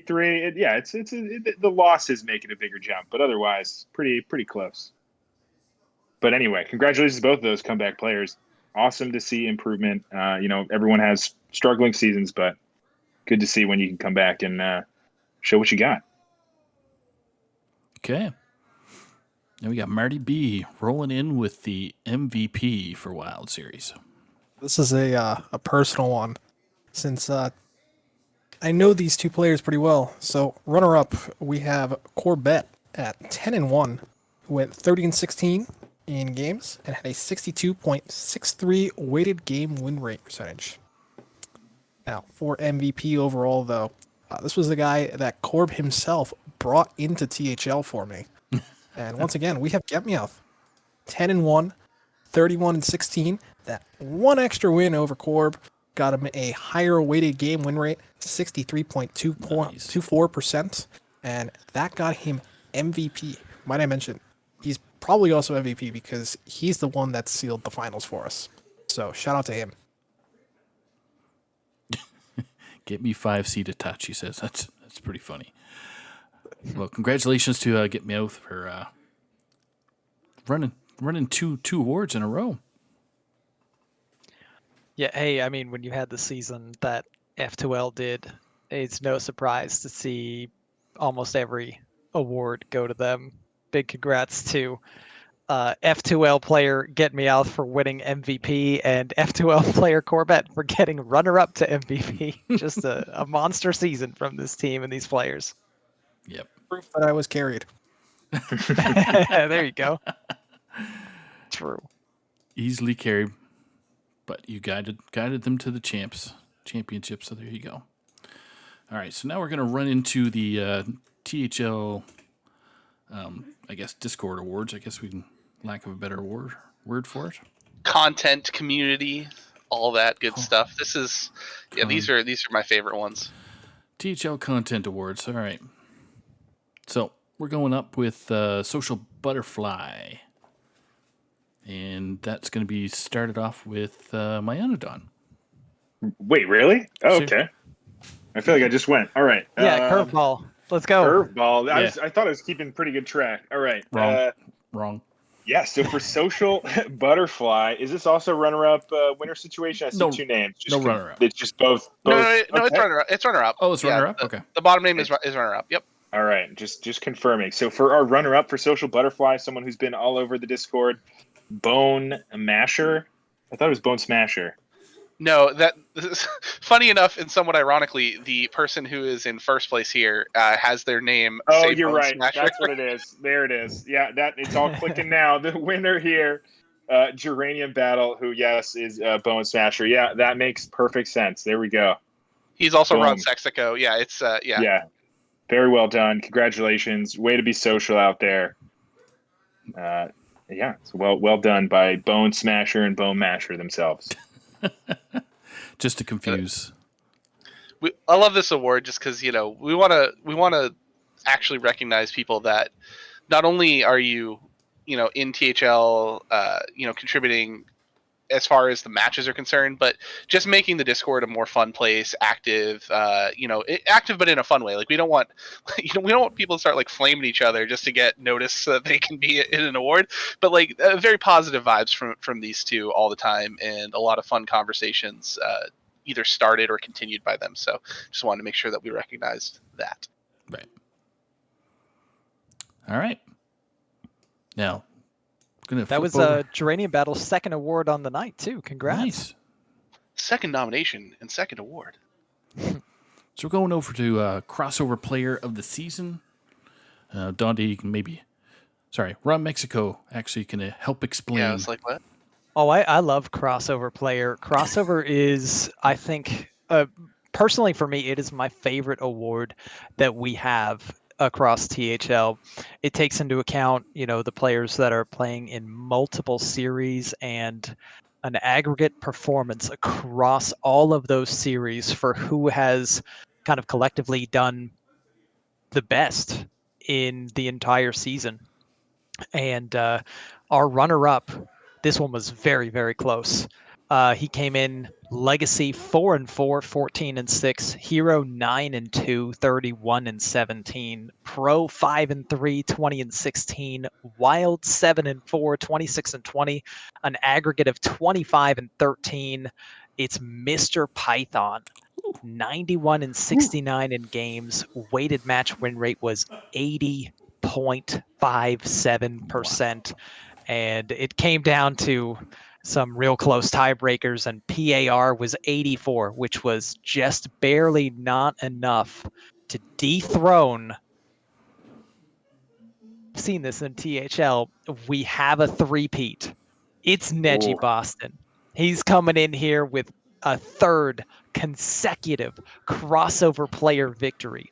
8.3. The losses make it a bigger jump, but otherwise pretty close. But anyway, congratulations to both of those comeback players. Awesome to see improvement. Everyone has struggling seasons, but good to see when you can come back and show what you got. Okay. Then we got Marty B rolling in with the MVP for Wild Series. This is a personal one, since I know these two players pretty well. So runner-up, we have Corbett at 10-1, who went 30-16 in games and had a 62.63 weighted game win rate percentage. Now, for MVP overall, though, this was the guy that Corb himself brought into THL for me. And once again, we have Getmeout, 10-1, 31-16. That one extra win over Corb got him a higher weighted game win rate, 63.24%, and that got him MVP. Might I mention, he's probably also MVP because he's the one that sealed the finals for us. So shout out to him. Get me 5C to touch, he says. That's pretty funny. Well, congratulations to Get Me Out for running two awards in a row. Yeah, hey, I mean, when you had the season that F2L did, it's no surprise to see almost every award go to them. Big congrats to F2L player Get Me Out for winning MVP and F2L player Corbett for getting runner-up to MVP. Just a monster season from this team and these players. Yep. Proof that I was carried. There you go. True. Easily carried, but you guided them to the championship, so there you go. All right, so now we're going to run into the THL, I guess, Discord Awards. I guess we can, lack of a better word for it. Content, community, all that good stuff. This is, these are my favorite ones. THL Content Awards. All right. So we're going up with Social Butterfly. And that's going to be started off with Myanodon. Wait, really? Oh, okay. I feel like I just went. All right. Yeah, curveball. Let's go. Curveball. Yeah. I thought I was keeping pretty good track. All right. Wrong. Yeah, so for Social Butterfly, is this also runner-up winner situation? I see two names. No runner-up. It's just both. No, okay. it's runner-up. It's runner-up. Oh, it's runner-up? Okay. The bottom name is runner-up. Yep. All right, just confirming. So for our runner-up for Social Butterfly, someone who's been all over the Discord, Bone Masher. I thought it was Bone Smasher. No, that funny enough, and somewhat ironically, the person who is in first place here has their name. Oh, you're Bone right. Smasher. That's what it is. There it is. Yeah, it's all clicking now. The winner here, Geranium Battle, who is Bone Smasher. Yeah, that makes perfect sense. There we go. He's also Boom. Ron Sexico. Yeah, it's Yeah, very well done. Congratulations. Way to be social out there. Yeah, it's well done by Bone Smasher and Bone Masher themselves. Just to confuse. I love this award just because we want to actually recognize people that not only are you in THL contributing as far as the matches are concerned, but just making the Discord a more fun place, active, active but in a fun way. Like we don't want people to start like flaming each other just to get noticed so that they can be in an award. But like very positive vibes from these two all the time, and a lot of fun conversations either started or continued by them. So just wanted to make sure that we recognized that. Right. All right. Now. That was Geranium Battle's second award on the night, too. Congrats. Nice. Second nomination and second award. So we're going over to Crossover Player of the Season. Dante, you can Ron Mexico actually can help explain. Yeah, I was like, what? Oh, I love Crossover Player. Crossover is, I think, personally for me, it is my favorite award that we have across THL. It takes into account, the players that are playing in multiple series and an aggregate performance across all of those series for who has kind of collectively done the best in the entire season. And our runner-up, this one was very, very close. He came in Legacy 4-4, 14-6, Hero 9-2, 31-17, Pro 5-3, 20-16, Wild 7-4, 26-20, an aggregate of 25-13. It's Mr. Python. 91-69 in games. Weighted match win rate was 80.57%. And it came down to some real close tiebreakers, and PAR was 84, which was just barely not enough to dethrone. I've seen this in THL. We have a three-peat. It's Neji Boston. He's coming in here with a third consecutive crossover player victory.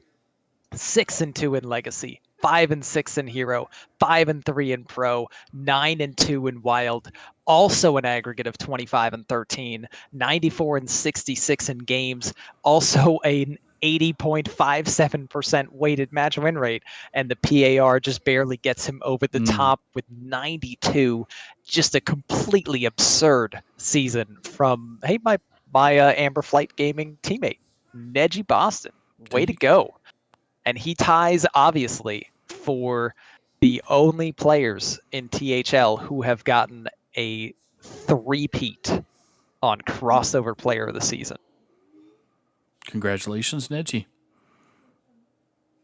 6-2 in Legacy, 5-6 in Hero, 5-3 in Pro, 9-2 in Wild. Also an aggregate of 25-13, 94-66 in games. Also an 80.57% weighted match win rate, and the PAR just barely gets him over the top with 92. Just a completely absurd season from my Amber Flight Gaming teammate, Neji Boston. Way to go. And he ties, obviously, for the only players in THL who have gotten a three-peat on crossover player of the season. Congratulations, Neji.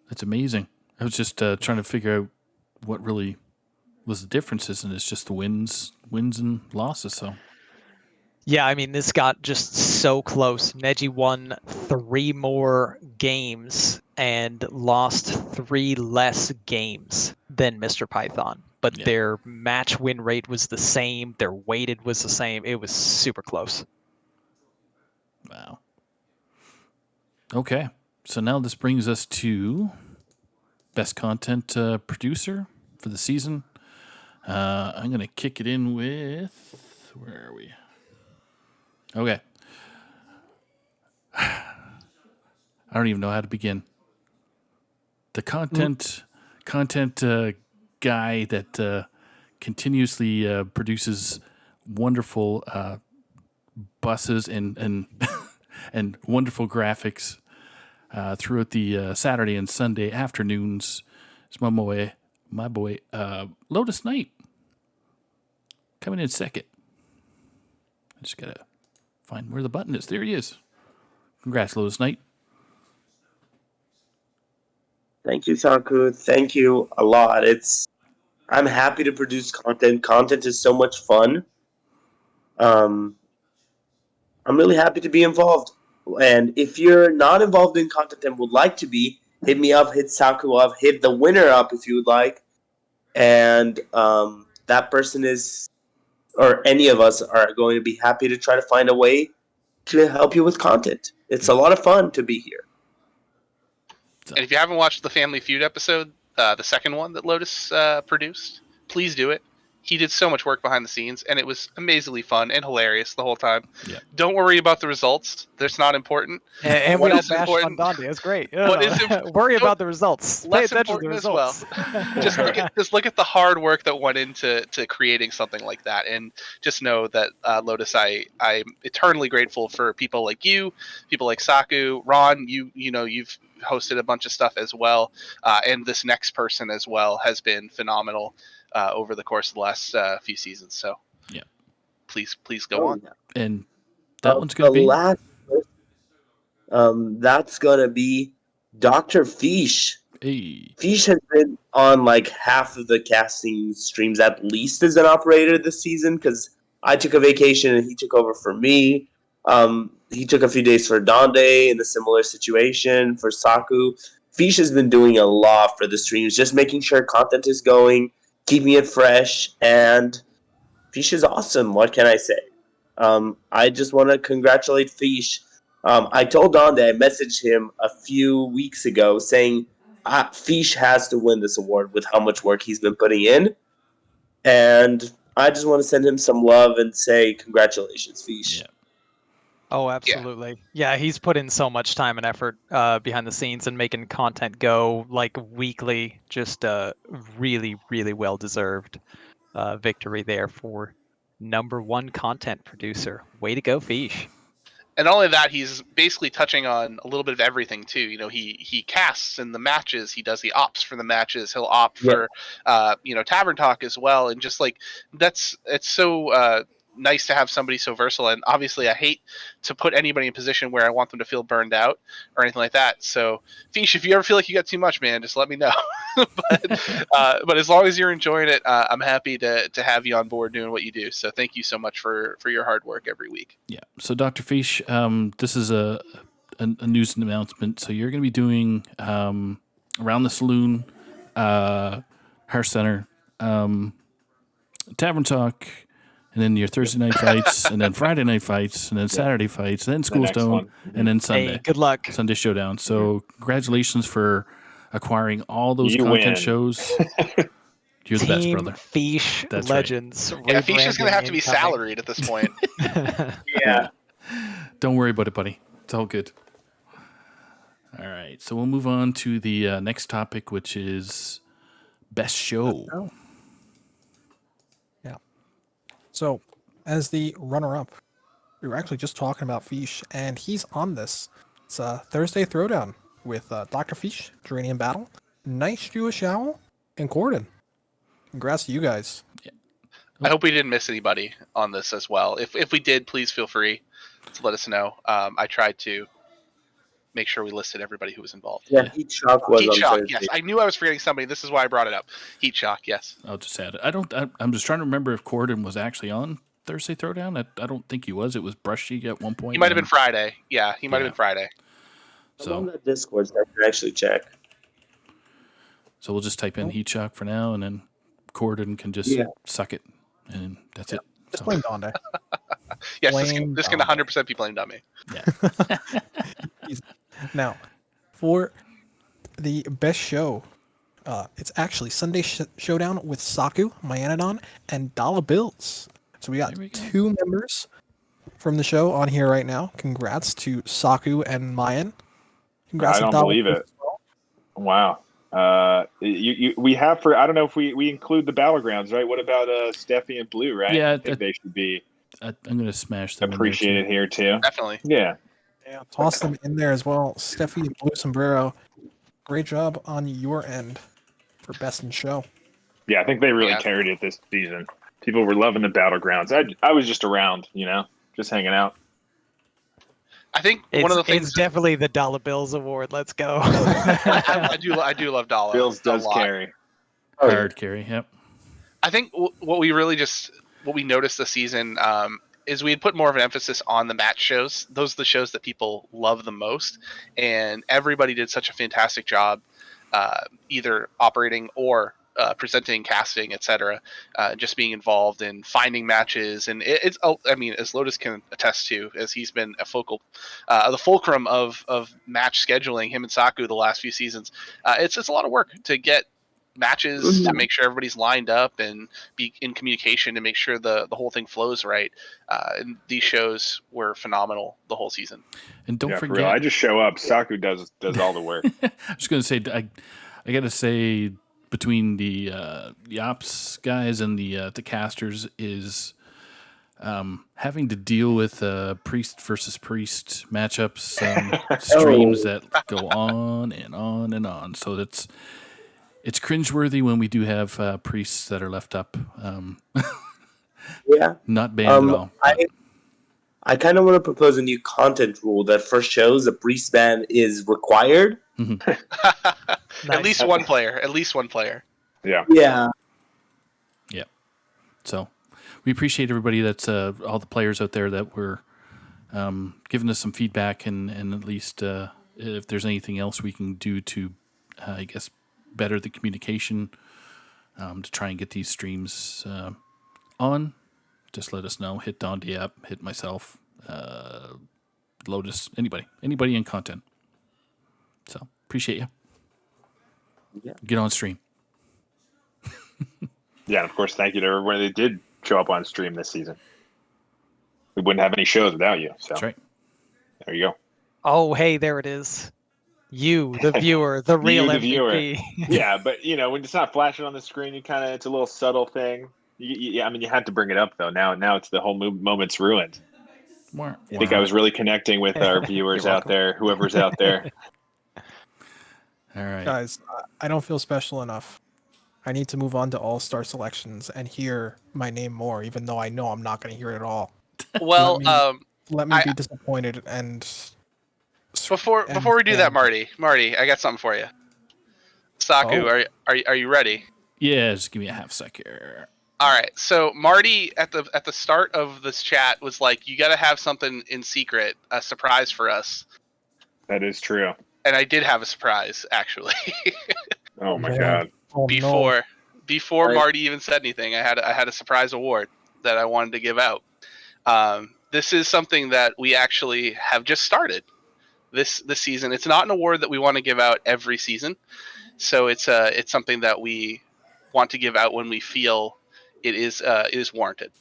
That's amazing. I was just trying to figure out what really was the differences, and it's just the wins and losses. So, yeah, I mean, this got just so close. Neji won 3 more games and lost 3 less games than Mr. Python. But their match win rate was the same. Their weighted was the same. It was super close. Wow. Okay. So now this brings us to best content producer for the season. I'm going to kick it in with... Where are we? Okay. I don't even know how to begin. The content guy that continuously produces wonderful buses and and wonderful graphics throughout the Saturday and Sunday afternoons is my boy Lotus Knight coming in second. I just gotta find where the button is. There he is. Congrats, Lotus Knight. Thank you, Saku. Thank you a lot. I'm happy to produce content. Content is so much fun. I'm really happy to be involved. And if you're not involved in content and would like to be, hit me up, hit Saku up, hit the winner up if you would like. And that person is, or any of us are going to be happy to try to find a way to help you with content. It's a lot of fun to be here. And if you haven't watched the Family Feud episode, the second one that Lotus produced, please do it. He did so much work behind the scenes, and it was amazingly fun and hilarious the whole time. Yeah. Don't worry about the results; that's not important. And we all bashed on Donde. It's great. Worry about the results. Pay attention to the results. Just look at the hard work that went into creating something like that, and just know that Lotus, I'm eternally grateful for people like you, people like Saku, Ron. You've hosted a bunch of stuff as well, and this next person as well has been phenomenal over the course of the last few seasons. So yeah, please go on. And that one's gonna be last. That's gonna be Dr. Fish. Hey. Fish has been on like half of the casting streams at least as an operator this season because I took a vacation and he took over for me. He took a few days for Donde in a similar situation for Saku. Fish has been doing a lot for the streams, just making sure content is going, keeping it fresh, and Fish is awesome. What can I say? I just want to congratulate Fish. I told Donde, I messaged him a few weeks ago saying Fish has to win this award with how much work he's been putting in. And I just want to send him some love and say congratulations, Fish. Yeah. Oh, absolutely. Yeah, he's put in so much time and effort behind the scenes and making content go like weekly. Just really, really well deserved victory there for #1 content producer. Way to go, Fish. And not only that, he's basically touching on a little bit of everything too. You know, he casts in the matches, he does the ops for the matches, he'll opt for Tavern Talk as well, and just like it's so nice to have somebody so versatile. And obviously, I hate to put anybody in a position where I want them to feel burned out or anything like that. So, Fish, if you ever feel like you got too much, man, just let me know. but as long as you're enjoying it, I'm happy to have you on board doing what you do. So thank you so much for your hard work every week. Yeah. So Dr. Fish, this is a news announcement. So you're going to be doing Around the Saloon, Heart Center, Tavern Talk, and then your Thursday night fights, and then Friday night fights, and then Saturday fights, and then School Stone, and then Sunday. Hey, good luck. Sunday Showdown. So congratulations for acquiring all those content shows. You're the best, brother. Fish That's Legends. Right. Yeah, Fish is going to have to be salaried at this point. Yeah. Don't worry about it, buddy. It's all good. All right. So we'll move on to the next topic, which is best show. Yeah. So, as the runner-up, we were actually just talking about Fish, and he's on this. It's a Thursday Throwdown with Dr. Fish, Geranium Battle, Nice Jewish Owl, and Corden. Congrats to you guys. Yeah. I hope we didn't miss anybody on this as well. If we did, please feel free to let us know. I tried to make sure we listed everybody who was involved. Yeah, Heat Shock was Heat on Shock, Thursday. yes. I knew I was forgetting somebody. This is why I brought it up. Heat Shock, yes. I'll just add it. I'm just trying to remember if Corden was actually on Thursday Throwdown. I don't think he was. It was Brushy at one point. He might have been Friday. Yeah, he might have been Friday. I'm on the Discord, so I can actually check. So we'll just type in Heat Shock for now, and then Corden can just suck it, and that's it. Just blame Donde. Yes, this can 100% be blamed on me. Yeah. Now, for the best show, it's actually Sunday Showdown with Saku, Myanodon, and Dollar Bills. So we got two members from the show on here right now. Congrats to Saku and Mayan. Congrats I don't believe it. Wow. We have for, I don't know if we include the battlegrounds, right? What about Steffi and Blue, right? Yeah, I think they should be. I'm going to smash them. Appreciated here too. Definitely. Yeah. Yeah, toss them in there as well. Steffi and Blue Sombrero, great job on your end for best in show. Yeah, I think they really carried it this season. People were loving the battlegrounds. I was just around, just hanging out. I think one of the things it's definitely the Dollar Bills Award. Let's go. I do love Dollar. Bills does carry. Hard carry. Yep. I think what we noticed this season is we had put more of an emphasis on the match shows. Those are the shows that people love the most, and everybody did such a fantastic job, either operating or presenting, casting, etc. Just being involved in finding matches, and it's. I mean, as Lotus can attest to, as he's been the fulcrum of match scheduling. Him and Saku the last few seasons. It's a lot of work to get matches, to make sure everybody's lined up and be in communication to make sure the whole thing flows right. And these shows were phenomenal the whole season. And don't forget, for real, I just show up. Saku does all the work. I was going to say, I got to say, between the ops guys and the casters is having to deal with priest versus priest matchups, streams that go on and on and on. So it's cringeworthy when we do have priests that are left up. Not banned at all. I kind of want to propose a new content rule that for shows the priest ban is required. Mm-hmm. At least one player. Yeah. Yeah. Yeah. So we appreciate everybody that's all the players out there that were giving us some feedback and at least if there's anything else we can do to, I guess, better the communication to try and get these streams on, just let us know. Hit Don up, hit myself, Lotus, anybody in content. So appreciate you. Yeah. Get on stream. Yeah, and of course, thank you to everyone that did show up on stream this season. We wouldn't have any shows without you. So That's right. There you go. Oh, hey, there it is. You, the viewer, the real the MVP. Yeah, but when it's not flashing on the screen, it's a little subtle thing. I mean, you had to bring it up though. Now it's the whole moment's ruined. I think I was really connecting with our viewers out there, whoever's out there. All right, Guys, I don't feel special enough. I need to move on to all-star selections and hear my name more, even though I know I'm not going to hear it at all. Well, Let me be disappointed and before we do that, Marty, I got something for you. Saku, are you ready? Yeah, just give me a half sec here. All right. So Marty at the start of this chat was like, "You got to have something in secret, a surprise for us." That is true. And I did have a surprise, actually. Oh my god! Before Marty even said anything, I had a surprise award that I wanted to give out. This is something that we actually have just started this season. It's not an award that we want to give out every season, so it's something that we want to give out when we feel it is warranted.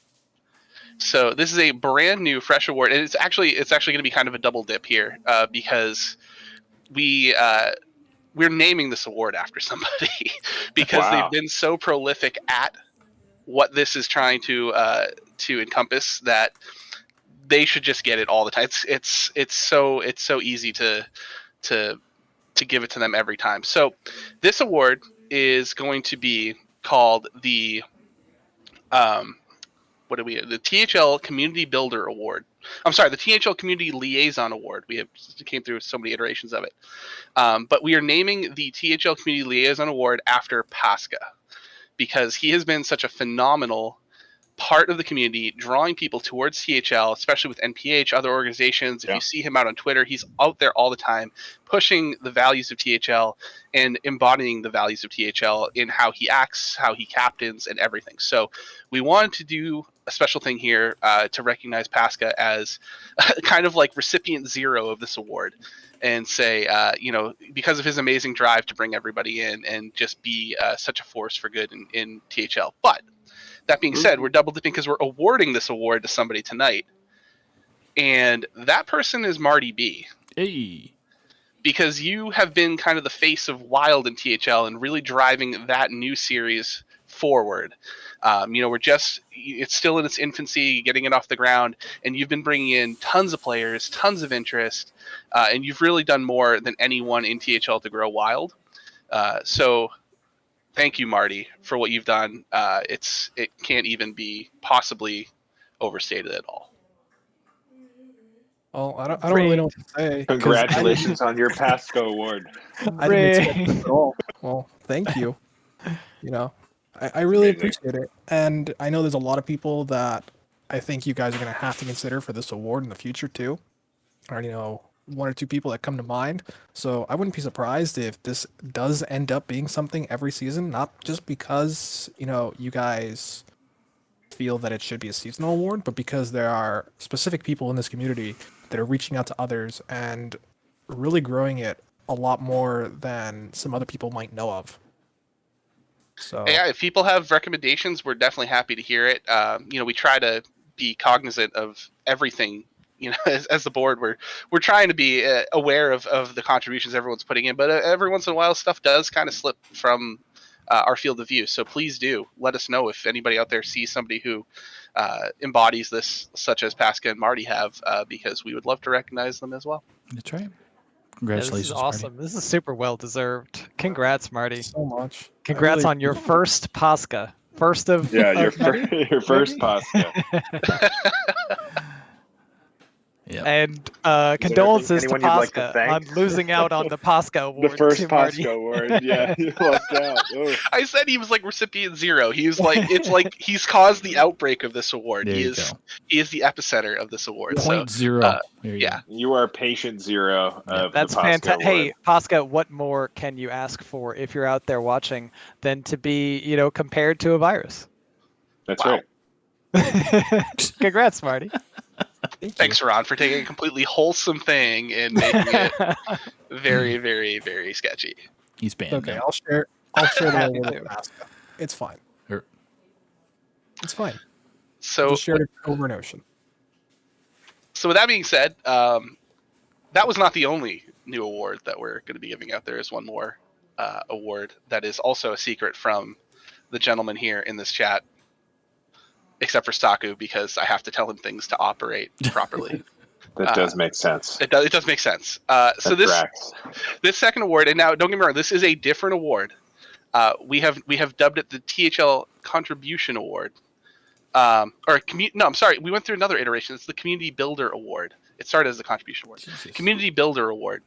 So this is a brand new, fresh award, and it's actually going to be kind of a double dip here because we're naming this award after somebody because they've been so prolific at what this is trying to encompass that they should just get it all the time. It's so easy to give it to them every time. So this award is going to be called the the THL Community Builder Award. I'm sorry, the THL Community Liaison Award. We came through so many iterations of it. But we are naming the THL Community Liaison Award after Pasca because he has been such a phenomenal part of the community, drawing people towards THL, especially with NPH, other organizations. If you see him out on Twitter, he's out there all the time, pushing the values of THL and embodying the values of THL in how he acts, how he captains, and everything. So we wanted to do a special thing here to recognize Pasca as kind of like recipient zero of this award and say, because of his amazing drive to bring everybody in and just be such a force for good in THL. But that being said, we're double dipping because we're awarding this award to somebody tonight. And that person is Marty B. Hey. Because you have been kind of the face of Wild in THL and really driving that new series forward. It's still in its infancy, getting it off the ground, and you've been bringing in tons of players, tons of interest, and you've really done more than anyone in THL to grow Wild. So thank you, Marty, for what you've done. It can't even be possibly overstated at all. Well, I don't really know what to say. Congratulations on your Pasco Award. I didn't expect this at all. Well, thank you. I really appreciate it. And I know there's a lot of people that I think you guys are going to have to consider for this award in the future, too. I already know one or two people that come to mind. So I wouldn't be surprised if this does end up being something every season, not just because, you guys feel that it should be a seasonal award, but because there are specific people in this community that are reaching out to others and really growing it a lot more than some other people might know of. So yeah, if people have recommendations, we're definitely happy to hear it. We try to be cognizant of everything. As the board, we're trying to be aware of the contributions everyone's putting in, but every once in a while, stuff does kind of slip from our field of view. So please do let us know if anybody out there sees somebody who embodies this, such as Pasca and Marty have, because we would love to recognize them as well. That's right. Congratulations, this is awesome. Marty. This is super well deserved. Congrats, Marty. So much. Congrats on your first Pasca. First of your first Pasca. Yeah. And condolences to Pasca on losing out on the Pasca Award. The first Pasca Award. Yeah, he lost out. I said he was like recipient zero. He was like, it's like he's caused the outbreak of this award. He is the epicenter of this award. Point zero. Yeah. You are patient zero of That's the Pasca fantastic. Award. Hey, Pasca, what more can you ask for if you're out there watching than to be, compared to a virus? That's right. Congrats, Marty. Thanks, Ron, for taking a completely wholesome thing and making it very, very, very sketchy. He's banned. Okay, now. I'll share the award with Pasca. It's fine. It's fine. So just share it over an ocean. So with that being said, that was not the only new award that we're going to be giving out. There is one more award that is also a secret from the gentleman here in this chat, except for Saku, because I have to tell him things to operate properly. That does make sense. It does make sense. So this second award, and now don't get me wrong, this is a different award. We have dubbed it the THL Contribution Award. I'm sorry, we went through another iteration. It's the Community Builder Award. It started as the Contribution Award. Jesus. Community Builder Award.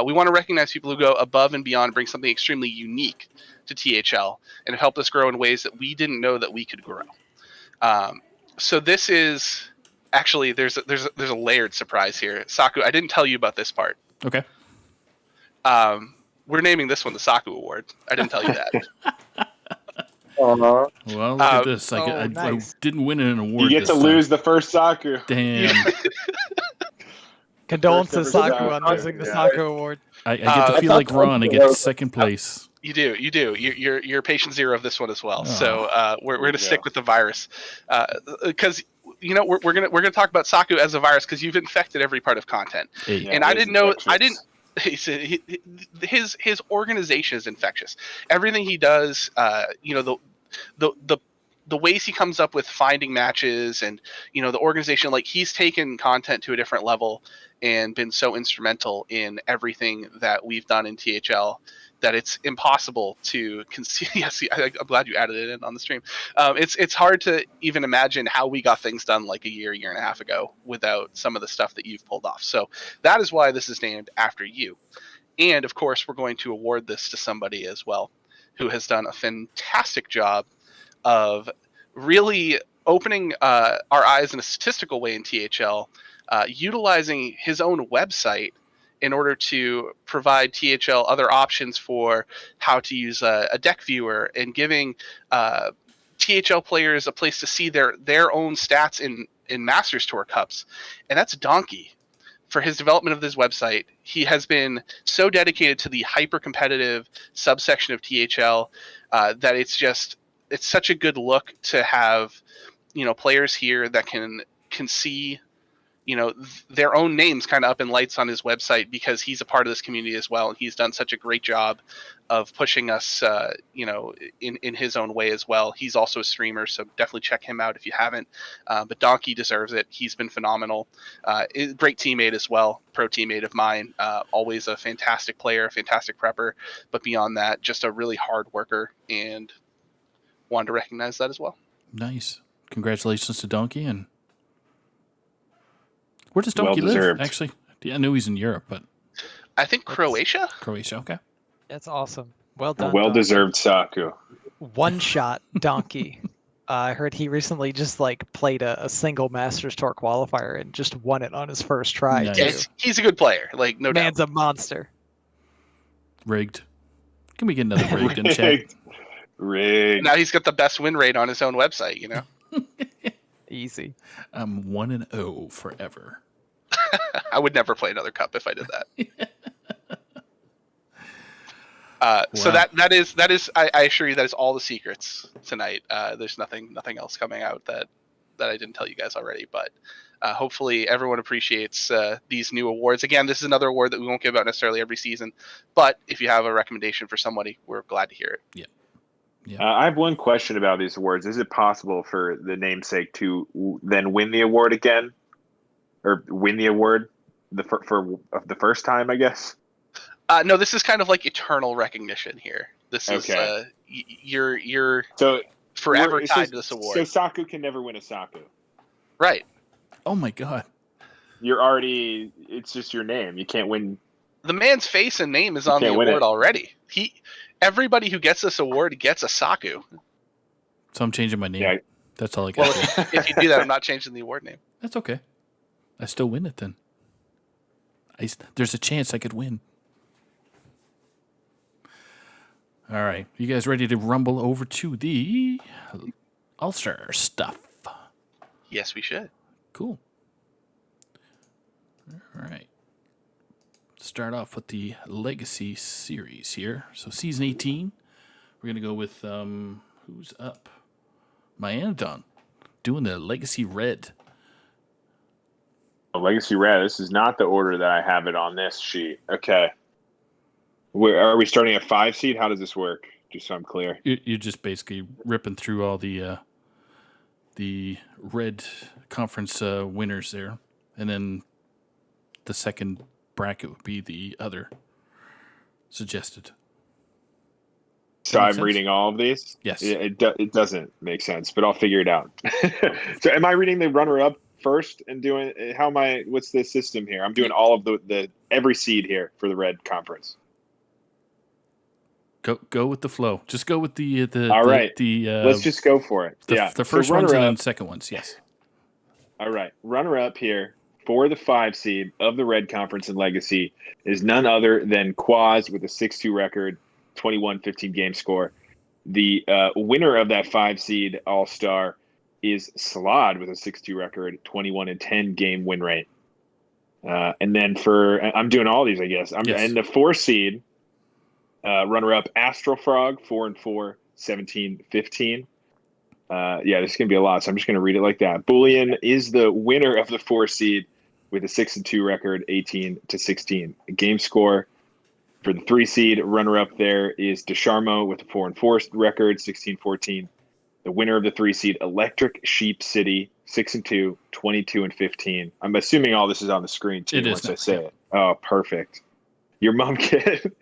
We want to recognize people who go above and beyond, bring something extremely unique to THL, and help us grow in ways that we didn't know that we could grow. So this is actually there's a layered surprise here. Saku, I didn't tell you about this part. Okay. We're naming this one the Saku Award. I didn't tell you that. Uh-huh. Well, look at this. I didn't win an award. You get to lose the first Saku. Damn. Condolences, Saku, on losing the Saku Award. I get to feel like Ron. I get second place. You do. You're patient zero of this one as well. Oh. So we're going to stick with the virus because we're gonna talk about Saku as a virus because you've infected every part of content. Hey. And I didn't know. His organization is infectious. Everything he does, the ways he comes up with finding matches and the organization, like he's taken content to a different level and been so instrumental in everything that we've done in THL that it's impossible to conceive. Yes, I'm glad you added it in on the stream. It's hard to even imagine how we got things done like a year and a half ago without some of the stuff that you've pulled off. So that is why this is named after you. And of course, we're going to award this to somebody as well who has done a fantastic job of really opening our eyes in a statistical way in THL, utilizing his own website in order to provide THL other options for how to use a deck viewer and giving THL players a place to see their own stats in Masters Tour Cups. And that's Donkey. For his development of this website, he has been so dedicated to the hyper-competitive subsection of THL that it's such a good look to have, players here that can see, their own names kind of up in lights on his website because he's a part of this community as well. And he's done such a great job of pushing us, in his own way as well. He's also a streamer, so definitely check him out if you haven't. But Donkey deserves it. He's been phenomenal. Great teammate as well, pro teammate of mine. Always a fantastic player, a fantastic prepper. But beyond that, just a really hard worker, and wanted to recognize that as well. Nice. Congratulations to Donkey. And where does Donkey live, actually? Yeah, I knew he's in Europe, but I think Croatia. Croatia, okay. That's awesome. Well done. Well-deserved Saku. One shot Donkey. I heard he recently just played a single Masters Tour qualifier and just won it on his first try. Nice. Yes, he's a good player. No Man's doubt. a monster. Rigged. Can we get another rigged in chat? Rigged. Now he's got the best win rate on his own website, Easy. I'm 1-0 forever. I would never play another cup if I did that. So that is I assure you that is all the secrets tonight. There's nothing else coming out that I didn't tell you guys already, but hopefully everyone appreciates these new awards. Again, this is another award that we won't give out necessarily every season, but if you have a recommendation for somebody, we're glad to hear it. Yeah. I have one question about these awards. Is it possible for the namesake to then win the award again, or win the award for the first time, I guess? No, this is kind of like eternal recognition here. This is you're so forever tied to this award. So Saku can never win a Saku. Right. Oh my god. It's just your name. You can't win. The man's face and name is on the award already. Everybody who gets this award gets a Saku. So I'm changing my name. Yeah. That's all I got. Well, if you do that, I'm not changing the award name. That's okay. I still win it then. There's a chance I could win. All right. You guys ready to rumble over to the All-Star stuff? Yes, we should. Cool. All right. Start off with the Legacy series here. So season 18, we're going to go with, who's up? My Anton, doing the Legacy Red. Legacy Red. This is not the order that I have it on this sheet. Okay. Are we starting at 5 seed? How does this work? Just so I'm clear. You're just basically ripping through all the red conference winners there, and then the second bracket would be the other suggested. So I'm reading all of these? Yes. It doesn't make sense, but I'll figure it out. So am I reading the runner-up first and doing what's the system here? I'm doing all of the every seed here for the red conference. Go with the flow. Just go with the all right. Let's just go for it. The first ones and then second ones. Yes. All right. Runner up here for the 5 seed of the red conference in Legacy is none other than Quaz with a 6-2 record, 21-15 game score. The winner of that 5 seed All-Star is Slod with a 6-2 record, 21-10 game win rate. And then I'm doing all these, I guess. And the 4 seed. Runner-up, Astral Frog, 4-4, 17-15. This is going to be a lot, so I'm just going to read it like that. Bullion is the winner of the 4 seed with a 6-2 record, 18-16. Game score for the 3 seed runner-up there is Desharmo with a 4-4 record, 16-14. The winner of the 3 seed, Electric Sheep City, 6-2, 22-15. I'm assuming all this is on the screen too once I say it. Oh, perfect. Your mom kid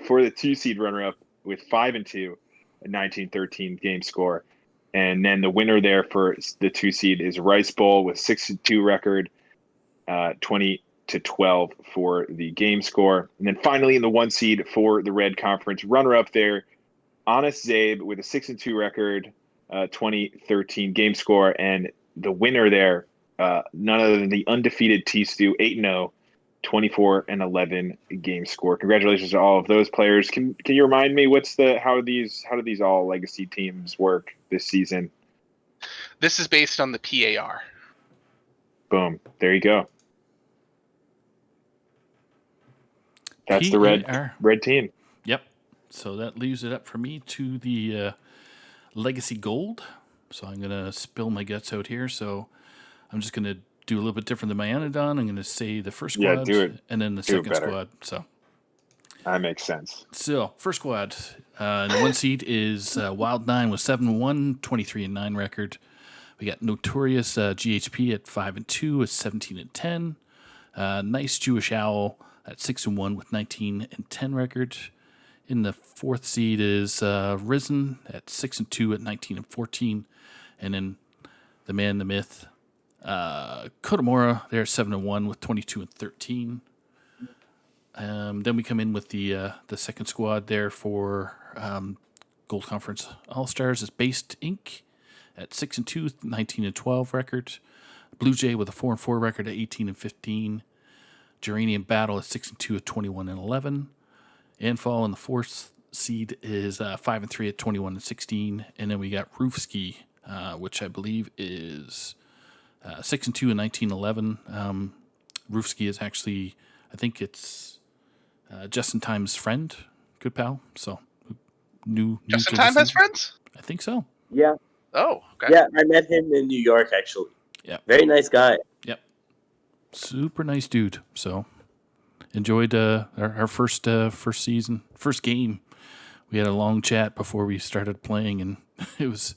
for the 2 seed runner-up with 5-2, a 19-13 game score. And then the winner there for the 2 seed is Rice Bowl with 6-2 record, 20-12 for the game score. And then finally in the 1 seed for the red conference runner-up there, Honest Zabe with a 6-2 record, 20-13 game score. And the winner there, none other than the undefeated T-Stu, 8-0. 24-11 game score. Congratulations to all of those players. Can you remind me how do these all legacy teams work this season? This is based on the PAR. Boom. There you go. That's the red team. Yep. So that leaves it up for me to the legacy gold. So I'm gonna spill my guts out here. So I'm just gonna do a little bit different than my Anodon. I'm going to say the first squad and then the second squad. So that makes sense. So first squad, the 1 seed is Wild 9 with 7-1, 23-9 record. We got Notorious GHP at 5-2 with 17-10. Nice Jewish Owl at 6-1 with 19-10 record. In the 4th seed is Risen at 6-2 at 19-14, and then the man, the myth, Kotamora, they're 7-1 with 22-13. Then we come in with the second squad there for Gold Conference All Stars is Based Inc. at 6-2, 19-12 record. Blue Jay with a 4-4 record at 18-15. Geranium Battle at 6-2 at 21-11. Anfall in the 4th seed is 5-3 at 21-16. And then we got Roofski, which I believe is 6-2 and 19-11. Roofski is actually, I think it's Justin Time's friend, good pal. So new. Justin Time has friends? I think so. Yeah. Oh, okay. Yeah, I met him in New York actually. Yeah. Very nice guy. Yep. Super nice dude. So enjoyed our first game. We had a long chat before we started playing, and it was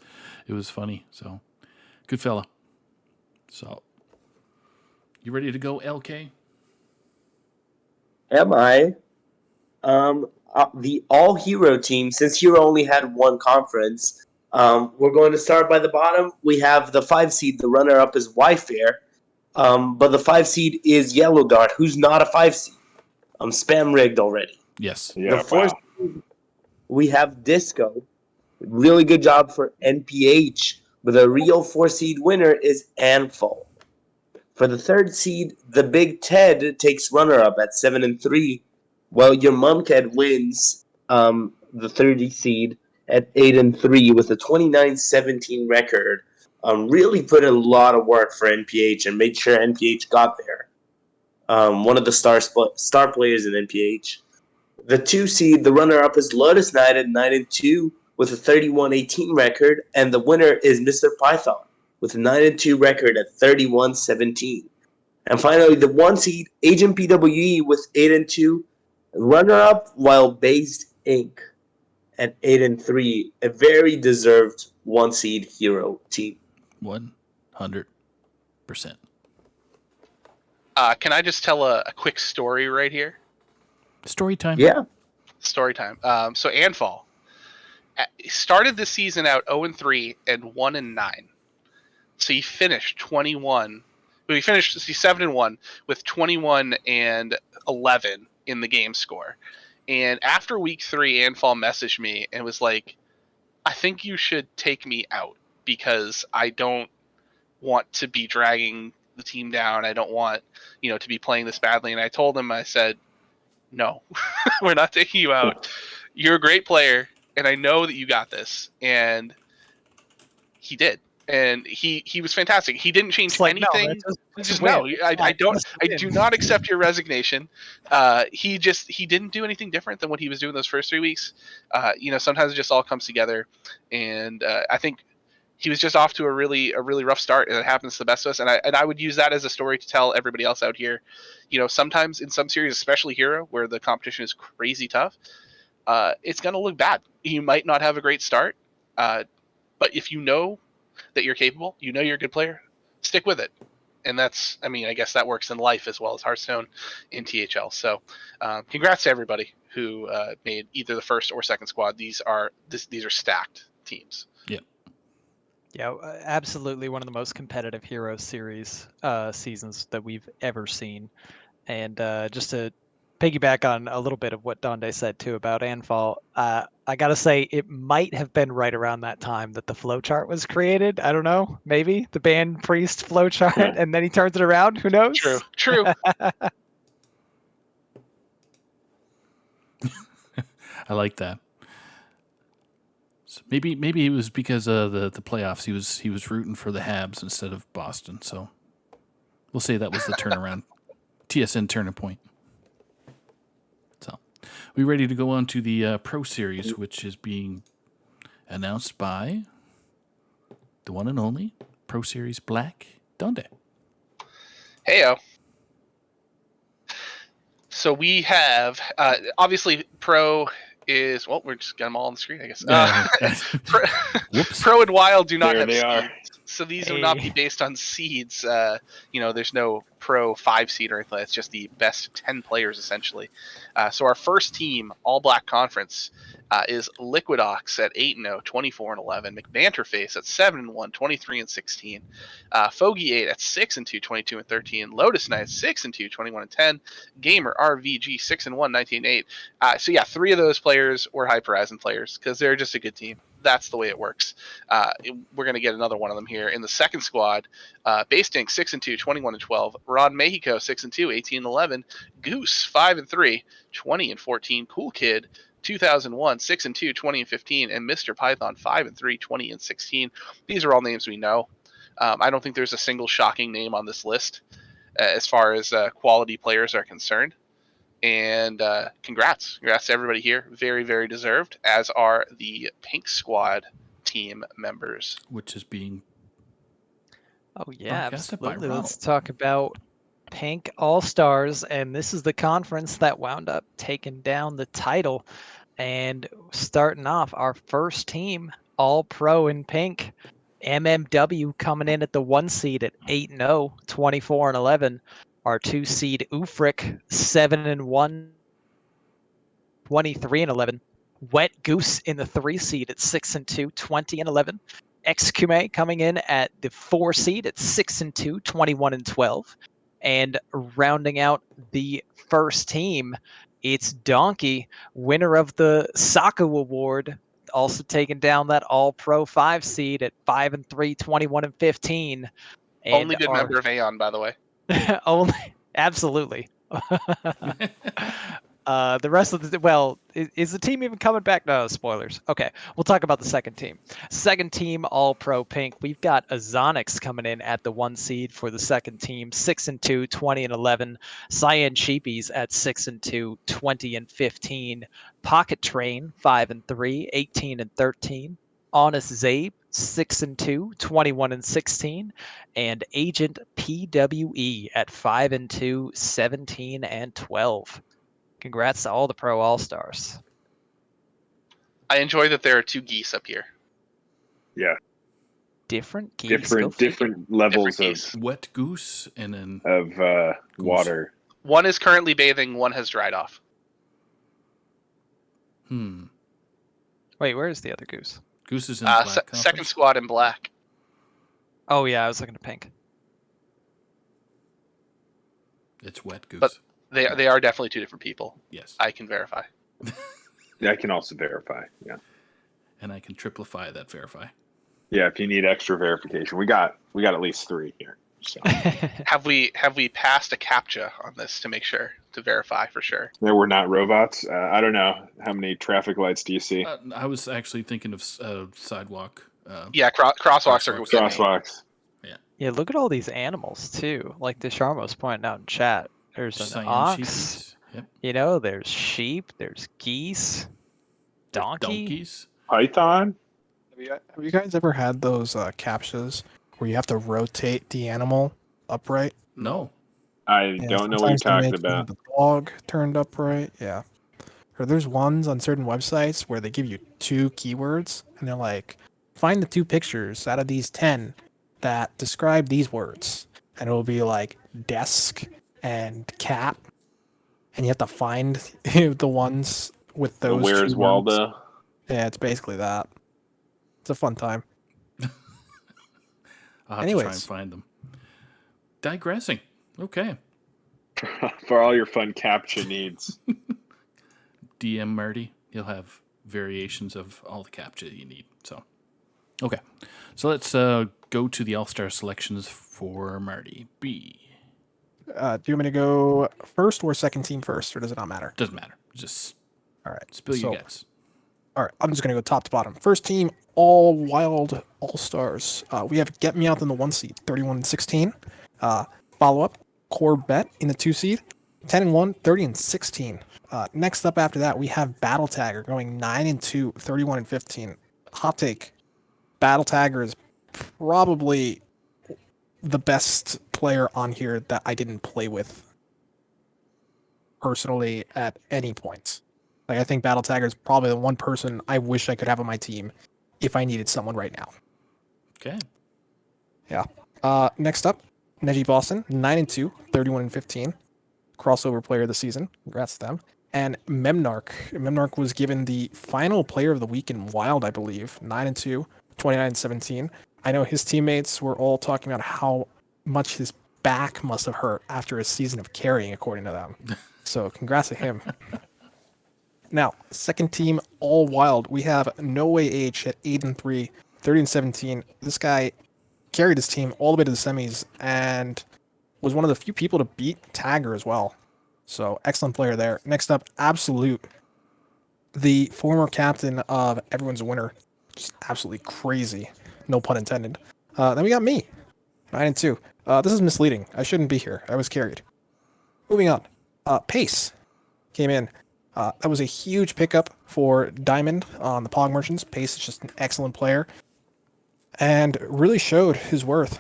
funny. So good fella. So, you ready to go, LK? Am I? The all-hero team, since Hero only had 1 conference, we're going to start by the bottom. We have the 5 seed. The runner-up is Yfair. But the 5 seed is Yellow Dart, who's not a 5 seed. Spam rigged already. Yes. Yeah, the 4 seed, we have Disco. Really good job for NPH. But the real 4 seed winner is Anfall. For the 3rd seed, the Big Ted takes runner-up at 7-3, while your Mumked wins the 30 seed at 8-3 with a 29-17 record. Really put in a lot of work for NPH and made sure NPH got there. One of the star players in NPH. The 2 seed, the runner-up is Lotus Knight at 9-2 with a 31-18 record, and the winner is Mr. Python with a 9-2 record at 31-17. And finally, the 1 seed, Agent PWE with 8-2. Runner-up, Wild Based Inc. at 8-3. A very deserved 1 seed hero team. 100%. Can I just tell a quick story right here? Story time. Yeah. Story time. So Anfall started the season out 0-3 and 1-9. So he finished 21. He finished 7-1 with 21 and 11 in the game score. And after week 3, Anfall messaged me and was like, "I think you should take me out because I don't want to be dragging the team down. I don't want, to be playing this badly." And I told him, I said, "No, we're not taking you out. You're a great player, and I know that you got this." And he did. And he was fantastic. He didn't change anything. No. I do not accept your resignation. He didn't do anything different than what he was doing those first 3 weeks. Sometimes it just all comes together, and I think he was just off to a really rough start, and it happens to the best of us. And I would use that as a story to tell everybody else out here. Sometimes in some series, especially Hero, where the competition is crazy tough, it's going to look bad. You might not have a great start, but if you know that you're capable, you're a good player, stick with it. And that's, I guess that works in life as well as Hearthstone in THL. So congrats to everybody who made either the first or second squad. These are stacked teams. Yeah, absolutely one of the most competitive Hero Series seasons that we've ever seen. And just to piggyback on a little bit of what Donde said too about Anfall, I gotta say it might have been right around that time that the flowchart was created. I don't know, maybe the band priest flowchart, and then he turns it around. Who knows? True. I like that. So maybe it was because of the playoffs. He was rooting for the Habs instead of Boston. So we'll say that was the turnaround, TSN turning point. So we ready to go on to the Pro Series, which is being announced by the one and only Pro Series Black Donde. Heyo. So we have obviously Pro is, well, we're just got them all on the screen, I guess. Pro and Wild do not have seeds, so these will not be based on seeds. There's no Pro 5 seed or anything. It's just the best 10 players essentially. So our first team, All Black Conference, is Liquidox at 8-0, 24-11. McBanterface at 7-1, 23-16. Fogey 8 at 6-2, 22-13. Lotus Knight 6-2, 21-10. Gamer RVG 6-1, 19-8. So yeah, 3 of those players were Hyper Horizon players because they're just a good team. That's the way it works. We're going to get another one of them here in the second squad. Basting 6-2, 21-12. Ron Mexico 6-2, 18-11. Goose 5-3, 20-14. Cool Kid 2001 6-2, 20-15. And Mr. Python 5-3, 20-16. These are all names we know. I don't think there's a single shocking name on this list as far as quality players are concerned. And congrats to everybody here. Very, very deserved, as are the Pink Squad team members. Which is being absolutely. Let's talk about Pink All-Stars, and this is the conference that wound up taking down the title. And starting off, our first team, All-Pro in Pink, MMW coming in at the 1 seed at 8-0, 24-11. Our 2 seed, Ufric, 7-1, 23-11. Wet Goose in the 3 seed at 6-2, 20-11. XQMA coming in at the 4 seed at 6-2, 21-12. And rounding out the first team, it's Donkey, winner of the Saku Award, also taking down that All-Pro 5 seed at 5-3, 21-15. Only good member of Aeon, by the way. Absolutely. The rest of is the team even coming back? No, spoilers. Okay, we'll talk about the second team. Second team, All Pro Pink. We've got Azonix coming in at the 1 seed for the second team, 6-2, 20-11. Cyan Sheepies at 6-2, 20-15. Pocket Train 5-3, 18-13. Honest Zabe, 6-2, 21-16, and Agent PWE at 5-2, 17-12. Congrats to all the Pro All-Stars. I enjoy that there are 2 geese up here. Yeah. Different geese. Different levels Different of wet goose and then water. One is currently bathing, one has dried off. Wait, where is the other goose? Goose is in black. Second squad in black. Oh yeah, I was looking at pink. It's wet goose. But they are definitely 2 different people. Yes. I can verify. Yeah, I can also verify. Yeah. And I can triplify that verify. Yeah, if you need extra verification, we got at least 3 here. So. Have we passed a CAPTCHA on this to make sure to verify for sure? There were not robots. I don't know how many traffic lights do you see. I was actually thinking of sidewalk. Yeah, crosswalks are crosswalks. Yeah, look at all these animals too. Like Desharmo was pointing out in chat. There's an Cyan ox. sheepies. Yep. You know, there's sheep. There's geese. Donkeys. Python. Have you guys ever had those captchas where you have to rotate the animal upright? No. I don't know what you're talking about. The dog turned upright. Yeah. Or there's ones on certain websites where they give you 2 keywords and they're like, find the 2 pictures out of these 10 that describe these words. And it'll be like desk and cat. And you have to find the ones with those. Where's Waldo? Yeah, it's basically that. It's a fun time. I'll have to try and find them. Digressing. Okay. For all your fun CAPTCHA needs. DM Marty, you'll have variations of all the CAPTCHA you need. So, okay. So let's go to the All-Star selections for Marty B. Do you want me to go first or second team first, or does it not matter? Doesn't matter. Just all right. Spill your guts. All right. I'm just going to go top to bottom. First team, all Wild All-Stars. We have Get Me Out in the 1 seed, 31-16. Follow-up, Corvette in the 2 seed, 10-1, 30-16. Next up after that, we have Battle Tagger going 9-2, 31-15. Hot take. Battle Tagger is probably the best player on here that I didn't play with personally at any point. Like, I think Battle Tagger is probably the one person I wish I could have on my team if I needed someone right now. Okay. Yeah. Next up, Neji Boston, 9-2, 31-15. Crossover player of the season. Congrats to them. And Memnarch. Memnarch was given the final player of the week in Wild, I believe. 9-2, 29-17. I know his teammates were all talking about how much his back must have hurt after a season of carrying, according to them. So congrats to him. Now, second team, all Wild. We have No Way H at 8-3, 30-17. This guy carried his team all the way to the semis and was one of the few people to beat Tagger as well. So excellent player there. Next up, Absolute, the former captain of Everyone's a Winner. Just absolutely crazy. No pun intended. Then we got me, 9-2. This is misleading. I shouldn't be here. I was carried. Moving on. Pace came in. That was a huge pickup for Diamond on the Pog Merchants. Pace is just an excellent player and really showed his worth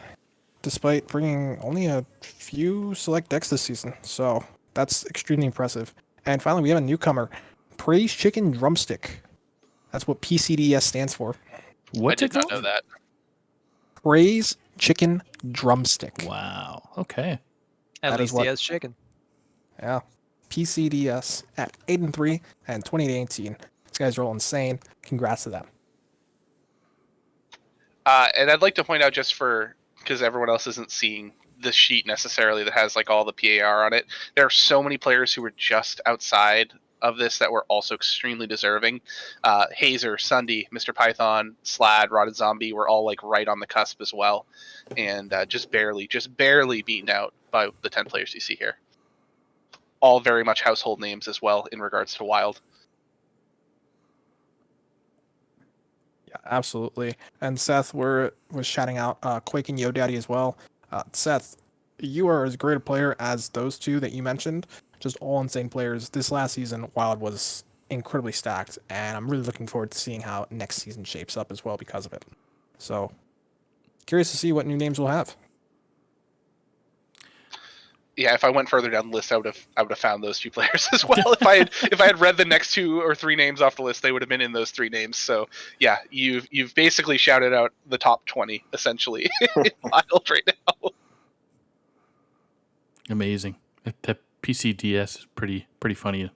despite bringing only a few select decks this season. So that's extremely impressive. And finally, we have a newcomer, Praise Chicken Drumstick. That's what PCDS stands for. I did not know that. Praise Chicken Drumstick. Wow. Okay. At least he has chicken. Yeah. PCDS at 8-3 and 20-18. These guys are all insane. Congrats to them. And I'd like to point out, just because everyone else isn't seeing the sheet necessarily that has like all the PAR on it, there are so many players who were just outside of this that were also extremely deserving. Hazer, Sunday, Mr. Python, Slad, Rotted Zombie were all like right on the cusp as well, and just barely beaten out by the 10 players you see here. All very much household names as well in regards to Wild. Yeah, absolutely. And Seth was shouting out Quake and YoDaddy as well. Seth, you are as great a player as those two that you mentioned. Just all insane players. This last season, Wild was incredibly stacked, and I'm really looking forward to seeing how next season shapes up as well because of it. So, curious to see what new names we'll have. Yeah, if I went further down the list, I would have found those 2 players as well. if I had read the next 2 or 3 names off the list, they would have been in those 3 names. So yeah, you've basically shouted out the top 20 essentially in Wild right now. Amazing. That PCDS is pretty funny.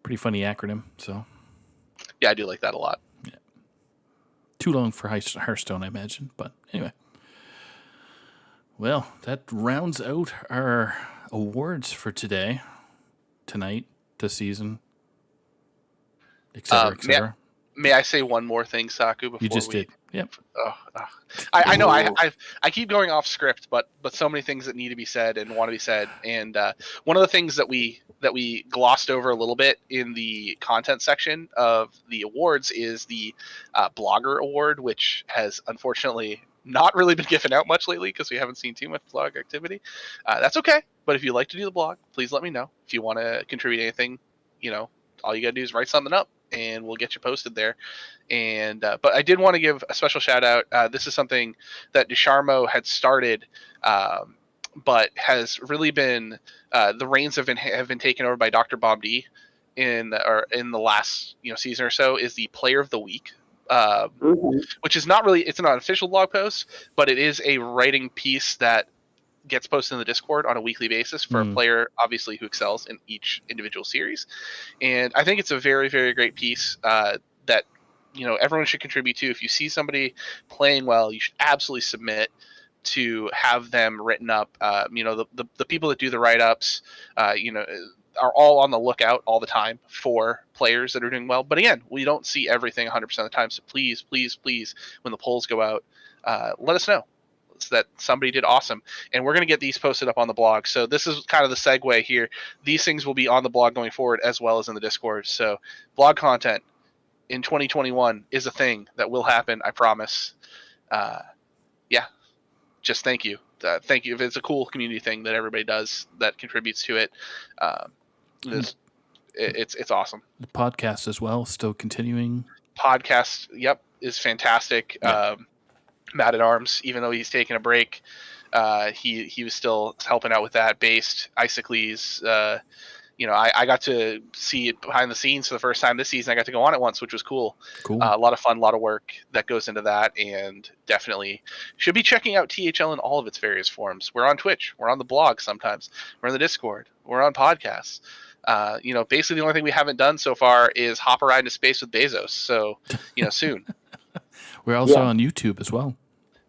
Pretty funny acronym. So Yeah, I do like that a lot. yeah, too long for Hearthstone, I imagine. But anyway. Well, that rounds out our awards for tonight, this season, etc., etc. May I say one more thing, Saku? Before You just did. Yep. I know I keep going off script, but so many things that need to be said and want to be said. And one of the things that we glossed over a little bit in the content section of the awards is the blogger award, which has unfortunately not really been given out much lately because we haven't seen too much blog activity. That's okay. But if you'd like to do the blog, please let me know. If you want to contribute anything, all you got to do is write something up and we'll get you posted there. And but I did want to give a special shout out. This is something that Ducharmeau had started, but has really been the reins have been taken over by Dr. Bob D in the last season or so. Is the Player of the Week, which is not really, it's not an official blog post, but it is a writing piece that gets posted in the Discord on a weekly basis for a player, obviously, who excels in each individual series. And I think it's a very, very great piece that everyone should contribute to. If you see somebody playing well, you should absolutely submit to have them written up. The people that do the write-ups, are all on the lookout all the time for players that are doing well. But again, we don't see everything 100% of the time. So please, please, please, when the polls go out, let us know that somebody did awesome. And we're going to get these posted up on the blog. So this is kind of the segue here. These things will be on the blog going forward as well as in the Discord. So blog content in 2021 is a thing that will happen. I promise. Just thank you. Thank you. If it's a cool community thing that everybody does that contributes to it, it's awesome. The podcast as well, still continuing. Podcast, yep, is fantastic. Yeah. Matt at Arms, even though he's taking a break, he was still helping out with that. Based Isocles, I got to see it behind the scenes for the first time this season. I got to go on it once, which was cool. A lot of fun, a lot of work that goes into that, and definitely should be checking out THL in all of its various forms. We're on Twitch, we're on the blog sometimes, we're in the Discord, we're on podcasts. Basically the only thing we haven't done so far is hop a ride into space with Bezos. So, soon. We're also on YouTube as well.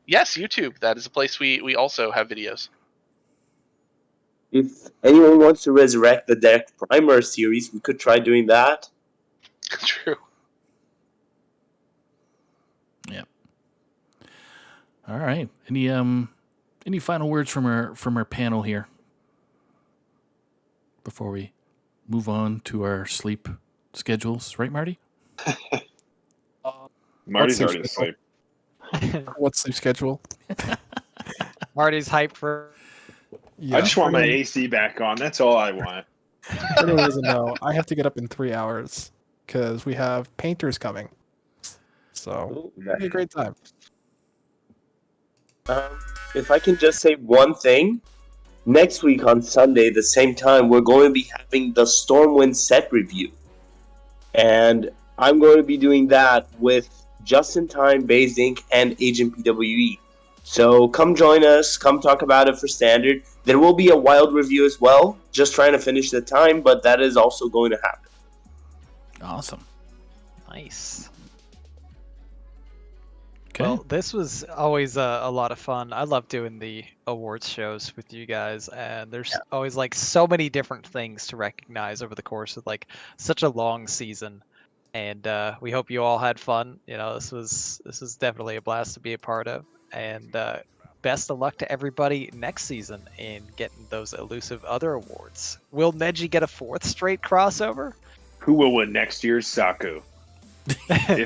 Yes, YouTube. That is a place we also have videos. If anyone wants to resurrect the Derek Primer series, we could try doing that. True. Yeah. All right. Any final words from our panel here before we move on to our sleep schedules, right, Marty? Marty's already asleep. What's sleep schedule? Marty's hyped for. Yeah, I just want my AC back on. That's all I want. For anyone who doesn't know, I have to get up in 3 hours because we have painters coming. So it'll be a great time. If I can just say one thing, next week on Sunday, the same time, we're going to be having the Stormwind set review. And I'm going to be doing that with Just in Time, Baze Inc., and Agent PWE. So come join us, come talk about it for Standard. There will be a Wild review as well, just trying to finish the time, but that is also going to happen. Awesome. Nice. Okay. Well, this was always a lot of fun. I love doing the awards shows with you guys, and there's always so many different things to recognize over the course of such a long season. And we hope you all had fun. This was definitely a blast to be a part of. And best of luck to everybody next season in getting those elusive other awards. Will Neji get a 4th straight crossover? Who will win next year's Saku?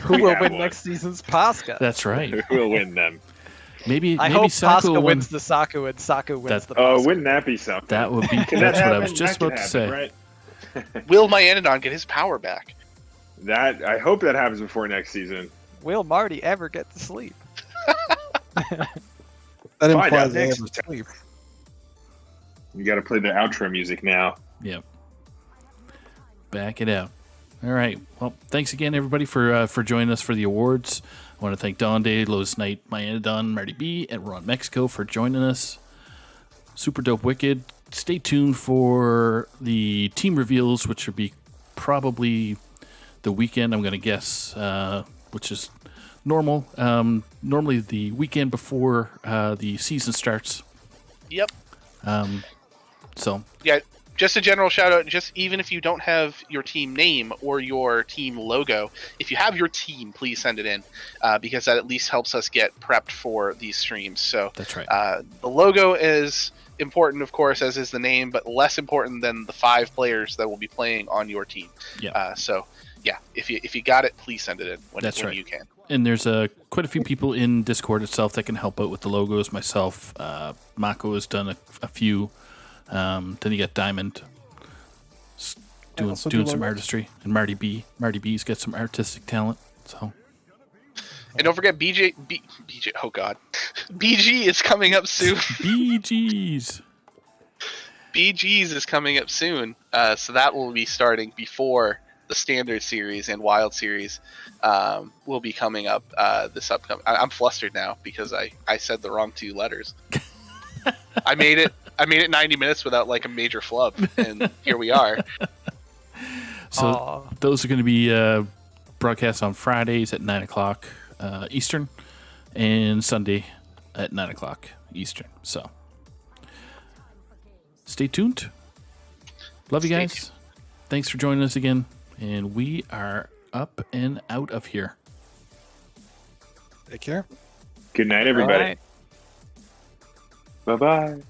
Who will win next season's Pasca? That's right. Who will win them? Maybe hope Saku Pasca wins the Saku and Saku wins the Pasca. Oh, wouldn't that be something? That would be. That's what I was just about to say. Right? Will Myanodon get his power back? That I hope that happens before next season. Will Marty ever get to sleep? That Find implies out they next never time. sleep. You got to play the outro music now. Yep. Back it out. All right. Well, thanks again, everybody, for joining us for the awards. I want to thank Dawn Day, Lotus Knight, Myanodon, Marty B, and Ron Mexico for joining us. Super dope, wicked. Stay tuned for the team reveals, which will be probably the weekend, I'm going to guess, which is normal. Normally the weekend before the season starts. Yep. So Yeah, just a general shout out. Just even if you don't have your team name or your team logo, if you have your team, please send it in because that at least helps us get prepped for these streams. So that's right. The logo is important, of course, as is the name, but less important than the 5 players that will be playing on your team. Yeah. So yeah, if you got it, please send it in when right. you can. And there's quite a few people in Discord itself that can help out with the logos. Myself, Mako has done a few. Then you got Diamond doing some artistry, and Marty B's got some artistic talent. So, and don't forget BJ. Oh God, BG is coming up soon. BG's is coming up soon. So that will be starting before the standard series and wild series will be coming up this upcoming. I'm flustered now because I said the wrong 2 letters. I made it 90 minutes without like a major flub, and here we are. So those are going to be broadcast on Fridays at 9:00 Eastern, and Sunday at 9:00 Eastern. So stay tuned. Love you guys. Thanks for joining us again, and we are up and out of here. Take care. Good night, everybody. Bye-bye.